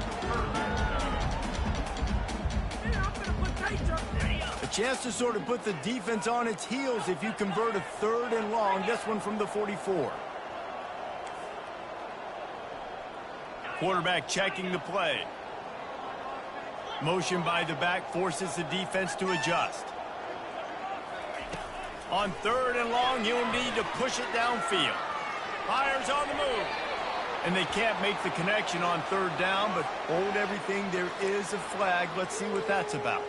A chance to sort of put the defense on its heels if you convert a 3rd and long. This one from the 44. Quarterback checking the play. Motion by the back forces the defense to adjust. On 3rd and long, he'll need to push it downfield. Fires on the move. And they can't make the connection on 3rd down, but hold everything. There is a flag. Let's see what that's about.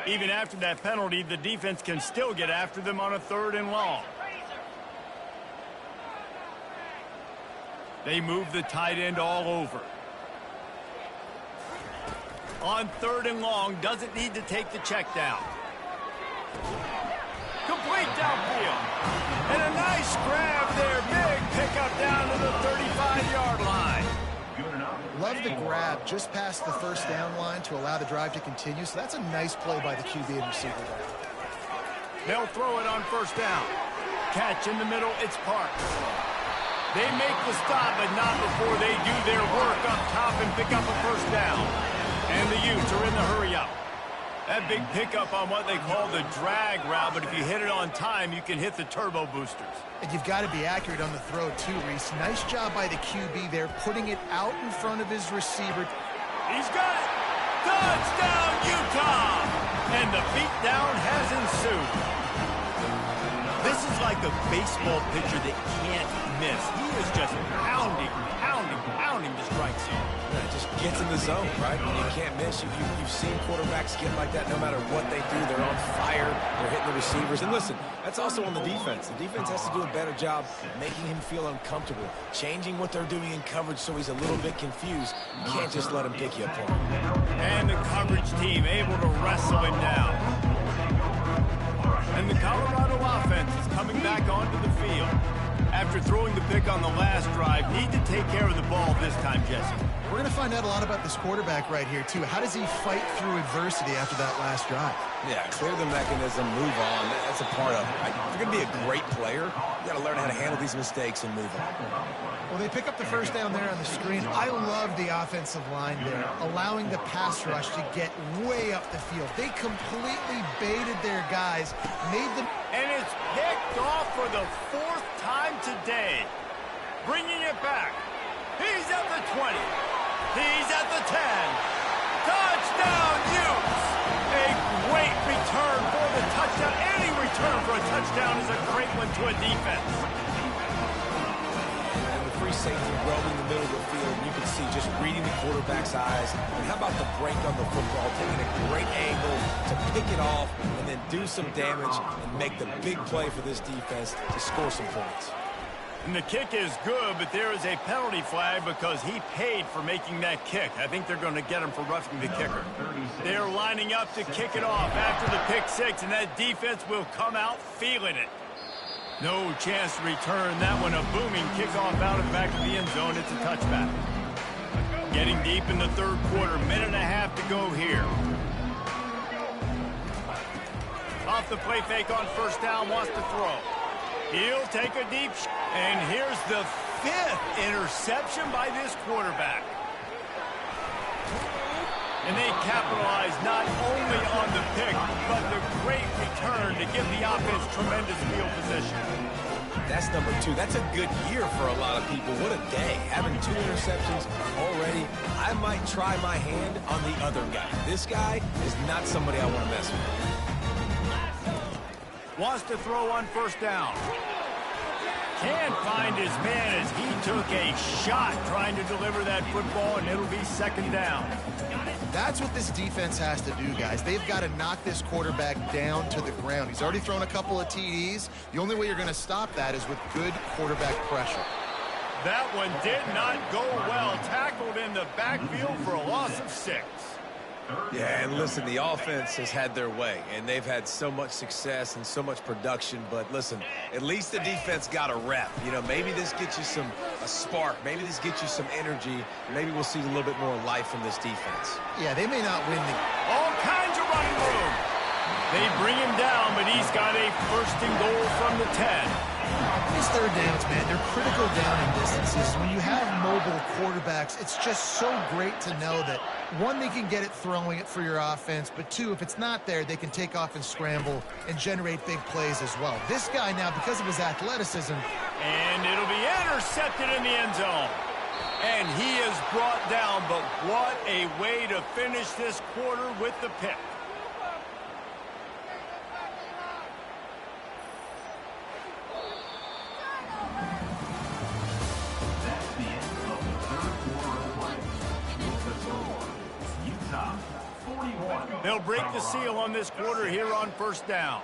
Even after that penalty, the defense can still get after them on a 3rd and long. They move the tight end all over. On 3rd and long, doesn't need to take the check down. Complete downfield. And a nice grab there. Big pickup down to the 35-yard line. Love the grab just past the 1st down line to allow the drive to continue. So that's a nice play by the QB and receiver there. They'll throw it on 1st down. Catch in the middle. It's Parks. They make the stop, but not before they do their work up top and pick up a 1st down. And the Utes are in the hurry-up. That big pickup on what they call the drag route, but if you hit it on time, you can hit the turbo boosters. And you've got to be accurate on the throw, too, Reese. Nice job by the QB there, putting it out in front of his receiver. He's got it! Touchdown, Utah! And the beatdown has ensued. This is like a baseball pitcher that can't miss. He is just pounding the strike zone. Yeah, it just gets in the zone, right? When you can't miss, you've seen quarterbacks get like that no matter what they do. They're on fire. They're hitting the receivers. And listen, that's also on the defense. The defense has to do a better job making him feel uncomfortable, changing what they're doing in coverage so he's a little bit confused. You can't just let him pick you apart. And the coverage team able to wrestle him down. And the Colorado offense is coming back onto the field. After throwing the pick on the last drive, need to take care of the ball this time, Jesse. We're going to find out a lot about this quarterback right here, too. How does he fight through adversity after that last drive? Yeah, clear the mechanism, move on. That's a part of it, right? If you're going to be a great player, you got to learn how to handle these mistakes and move on. Well, they pick up the 1st down there on the screen. I love the offensive line there, allowing the pass rush to get way up the field. They completely baited their guys, made them... And it's picked off for the 4th time today. Bringing it back. He's at the 20. He's at the 10. Touchdown, Utes! A great return for the touchdown. Any return for a touchdown is a great one to a defense. And the free safety roaming the middle of the field, you can see just reading the quarterback's eyes. And how about the break on the football, taking a great angle to pick it off and then do some damage and make the big play for this defense to score some points. And the kick is good, but there is a penalty flag because he paid for making that kick. I think they're going to get him for roughing the kicker. They're lining up to kick it off after the pick 6, and that defense will come out feeling it. No chance to return that one. A booming kickoff out of the back of the end zone. It's a touchback. Getting deep in the 3rd quarter. Minute and a half to go here. Off the play fake on 1st down. Wants to throw. He'll take a deep shot. And here's the 5th interception by this quarterback. And they capitalize not only on the pick, but the great return to give the offense tremendous field position. That's number 2. That's a good year for a lot of people. What a day. Having 2 interceptions already. I might try my hand on the other guy. This guy is not somebody I want to mess with. Wants to throw on 1st down. Can't find his man as he took a shot trying to deliver that football, and it'll be 2nd down. That's what this defense has to do, guys. They've got to knock this quarterback down to the ground. He's already thrown a couple of TDs. The only way you're going to stop that is with good quarterback pressure. That one did not go well. Tackled in the backfield for a loss of 6. Yeah, and listen, the offense has had their way, and they've had so much success and so much production. But listen, at least the defense got a rep. You know, maybe this gets you a spark. Maybe this gets you some energy. Maybe we'll see a little bit more life from this defense. Yeah, they may not win the... All kinds of running room. They bring him down, but he's got a 1st and goal from the 10. These 3rd downs, man, they're critical down in distances. When you have mobile quarterbacks, it's just so great to know that, 1, they can get it throwing it for your offense, but 2, if it's not there, they can take off and scramble and generate big plays as well. This guy now, because of his athleticism... And it'll be intercepted in the end zone. And he is brought down, but what a way to finish this quarter with the pick. That's the end of the third quarter of play. The score, Utah 41. They'll break the seal on this quarter here on first down.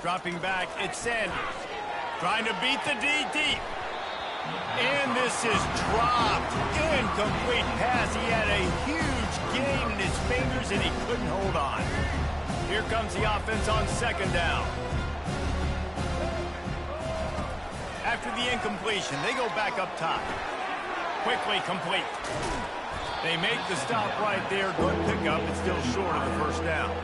Dropping back, it's Sanders. Trying to beat the D deep. And this is dropped. Incomplete pass. He had a huge gain in his fingers, and he couldn't hold on. Here comes the offense on second down. After the incompletion, they go back up top. Quickly complete. They make the stop right there. Good pickup. It's still short of the first down.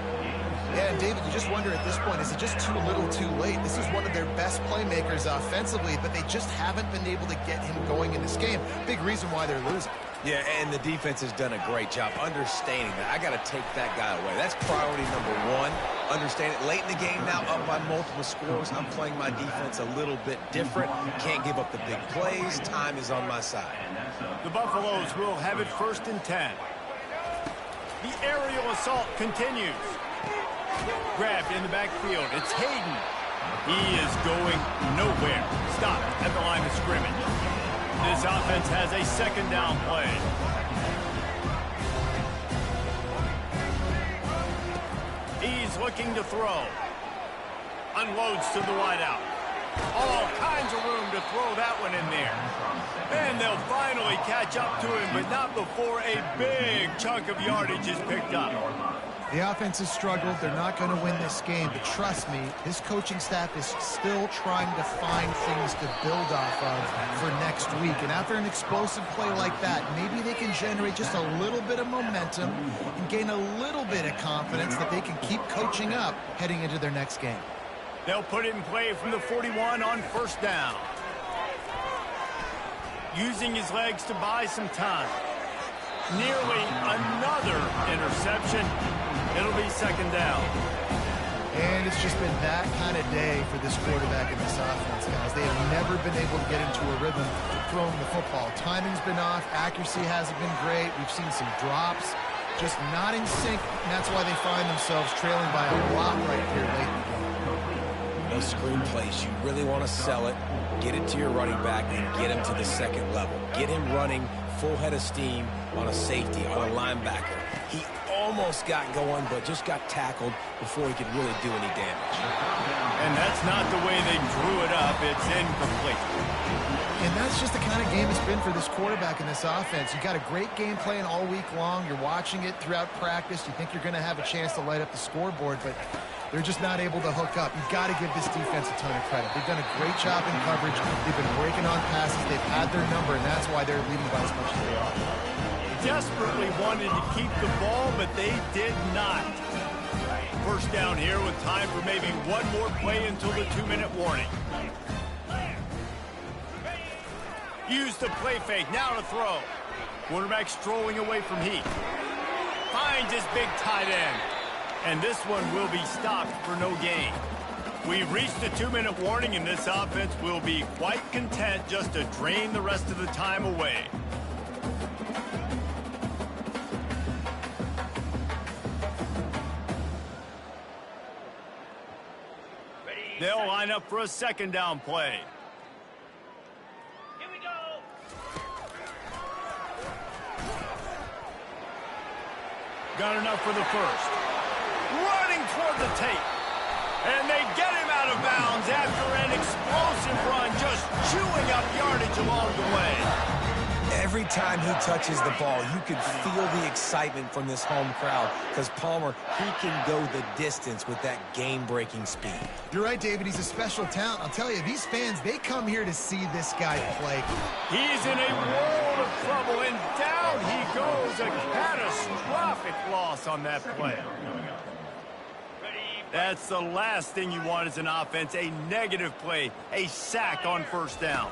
Yeah, and David, you just wonder at this point, is it just too little too late? This is one of their best playmakers offensively, but they just haven't been able to get him going in this game. Big reason why they're losing. Yeah, and the defense has done a great job understanding that. I got to take that guy away. That's priority number one. Understand it. Late in the game now, up by multiple scores. I'm playing my defense a little bit different. Can't give up the big plays. Time is on my side. The Buffaloes will have it 1st and 10. The aerial assault continues. Grabbed in the backfield. It's Hayden. He is going nowhere. Stopped at the line of scrimmage. This offense has a second down play. He's looking to throw. Unloads to the wideout. All kinds of room to throw that one in there. And they'll finally catch up to him, but not before a big chunk of yardage is picked up. The offense has struggled. They're not going to win this game, but trust me, this coaching staff is still trying to find things to build off of for next week. And after an explosive play like that, maybe they can generate just a little bit of momentum and gain a little bit of confidence that they can keep coaching up heading into their next game. They'll put it in play from the 41 on first down. Using his legs to buy some time. Nearly another interception. It'll be second down. And it's just been that kind of day for this quarterback and this offense, guys. They have never been able to get into a rhythm throwing the football. Timing's been off. Accuracy hasn't been great. We've seen some drops. Just not in sync, and that's why they find themselves trailing by a lot right here late in the game. Those screen plays, you really want to sell it, get it to your running back, and get him to the second level. Get him running full head of steam on a safety, on a linebacker. He almost got going, but just got tackled before he could really do any damage. And that's not the way they drew it up. It's incomplete. And that's just the kind of game it's been for this quarterback and this offense. You got a great game plan all week long. You're watching it throughout practice. You think you're going to have a chance to light up the scoreboard, but they're just not able to hook up. You've got to give this defense a ton of credit. They've done a great job in coverage. They've been breaking on passes. They've had their number, and that's why they're leading by as much as they are. Desperately wanted to keep the ball, but they did not. First down here with time for maybe one more play until the 2-minute warning. Use the play fake, now to throw. Quarterback strolling away from Heath. Finds his big tight end. And this one will be stopped for no gain. We've reached the 2-minute warning, and this offense will be quite content just to drain the rest of the time away. They'll line up for a second down play. Here we go. Got enough for the first. Running toward the tape. And they get him out of bounds after an explosive run, just chewing up yardage along the way. Every time he touches the ball, you can feel the excitement from this home crowd because Palmer, he can go the distance with that game-breaking speed. You're right, David. He's a special talent. I'll tell you, these fans, they come here to see this guy play. He's in a world of trouble, and down he goes. A catastrophic loss on that play. That's the last thing you want as an offense, a negative play, a sack on first down.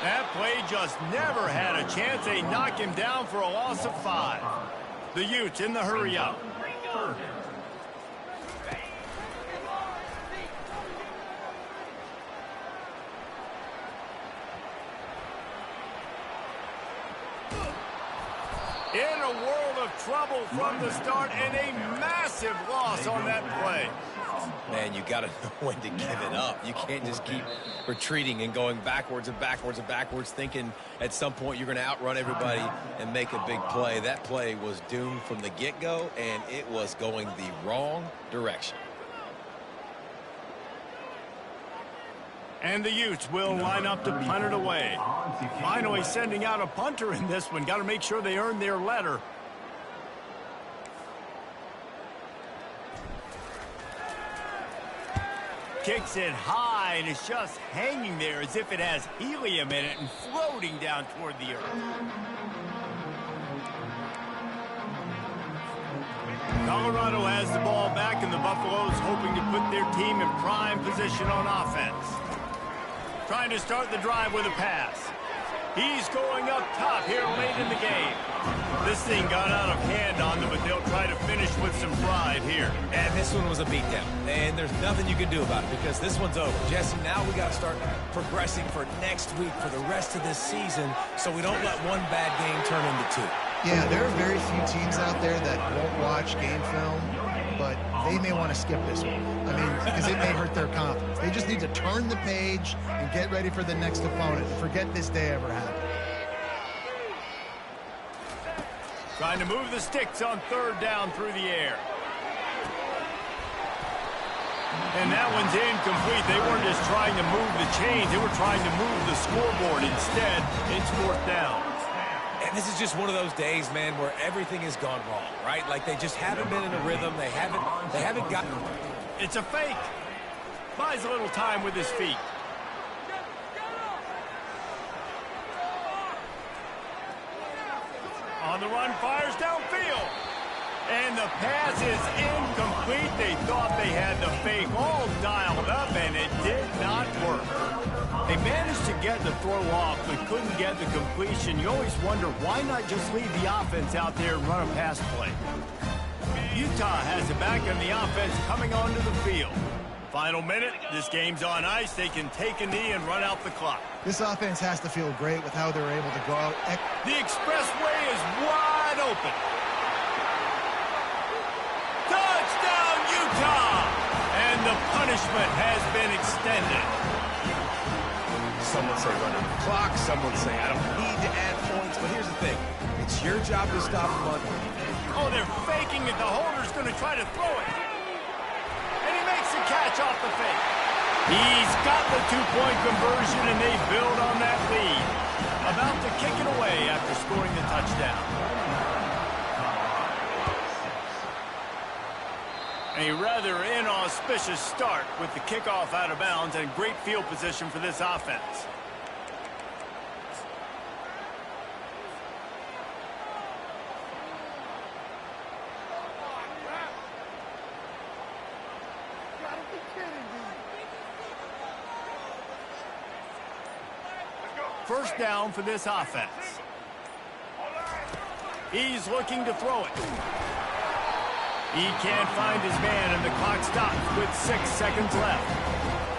That play just never had a chance. They knock him down for a loss of 5. The Utes in the hurry up. In a world of trouble from the start and a massive loss on that play. Man, you got to know when to give it up. You can't just keep retreating and going backwards and backwards and backwards, thinking at some point you're going to outrun everybody and make a big play. That play was doomed from the get-go, and it was going the wrong direction. And the Utes will line up to punt it away. Finally sending out a punter in this one. Got to make sure they earn their letter. Kicks it high, and it's just hanging there as if it has helium in it and floating down toward the earth. Colorado has the ball back, and the Buffaloes hoping to put their team in prime position on offense. Trying to start the drive with a pass. He's going up top here late in the game. This thing got out of hand on them, but they'll try to finish with some pride here. And this one was a beatdown, and there's nothing you can do about it because this one's over. Jesse, now we got to start progressing for next week, for the rest of this season, so we don't let one bad game turn into two. Yeah, there are very few teams out there that won't watch game film, but they may want to skip this one. I mean, because it may hurt their confidence. They just need to turn the page and get ready for the next opponent. Forget this day ever happened. Trying to move the sticks on third down through the air. And that one's incomplete. They weren't just trying to move the chains. They were trying to move the scoreboard. Instead, it's fourth down. And this is just one of those days, man, where everything has gone wrong, right? Like they just haven't been in a rhythm. They haven't gotten. It's a fake. Buys a little time with his feet. On the run, fires downfield. And the pass is incomplete. They thought they had the fake all dialed up, and it did not work. They managed to get the throw off, but couldn't get the completion. You always wonder, why not just leave the offense out there and run a pass play? Utah has it back, and the offense coming onto the field. Final minute, this game's on ice. They can take a knee and run out the clock. This offense has to feel great with how they're able to go out. The expressway is wide open. Touchdown, Utah! And the punishment has been extended. Some would say run out the clock. Some would say I don't need to add points. But here's the thing. It's your job to stop them on. Oh, they're faking it. The holder's going to try to throw it. And he makes the catch off the fake. He's got the two-point conversion, and they build on that lead. About to kick it away after scoring the touchdown. A rather inauspicious start with the kickoff out of bounds and great field position for this offense. First down for this offense. He's looking to throw it. He can't find his man, and the clock stops with 6 seconds left.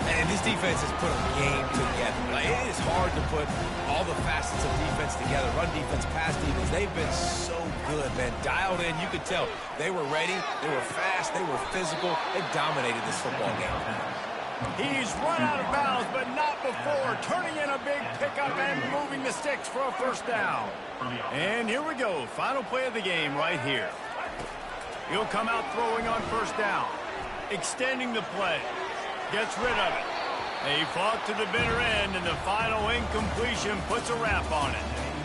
And this defense has put a game together. Like, it is hard to put all the facets of defense together. Run defense, pass defense. They've been so good, man. Dialed in. You could tell they were ready. They were fast. They were physical. They dominated this football game. He's run out of bounds, but not before. Turning in a big pickup and moving the sticks for a first down. And here we go. Final play of the game right here. He'll come out throwing on first down. Extending the play. Gets rid of it. They fought to the bitter end, and the final incompletion puts a wrap on it.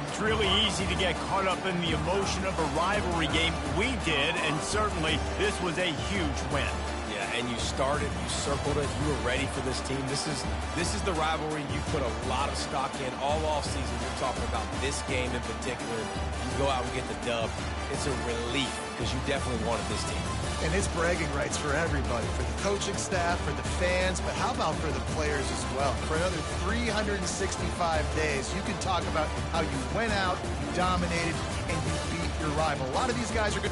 It's really easy to get caught up in the emotion of a rivalry game. We did, and certainly this was a huge win. Yeah, and you started, you circled it, you were ready for this team. This is the rivalry you put a lot of stock in all offseason. You're talking about this game in particular. You go out and get the dub. It's a relief because you definitely wanted this team. And it's bragging rights for everybody, for the coaching staff, for the fans, but how about for the players as well? For another 365 days, you can talk about how you went out, you dominated, and you beat your rival. A lot of these guys are good.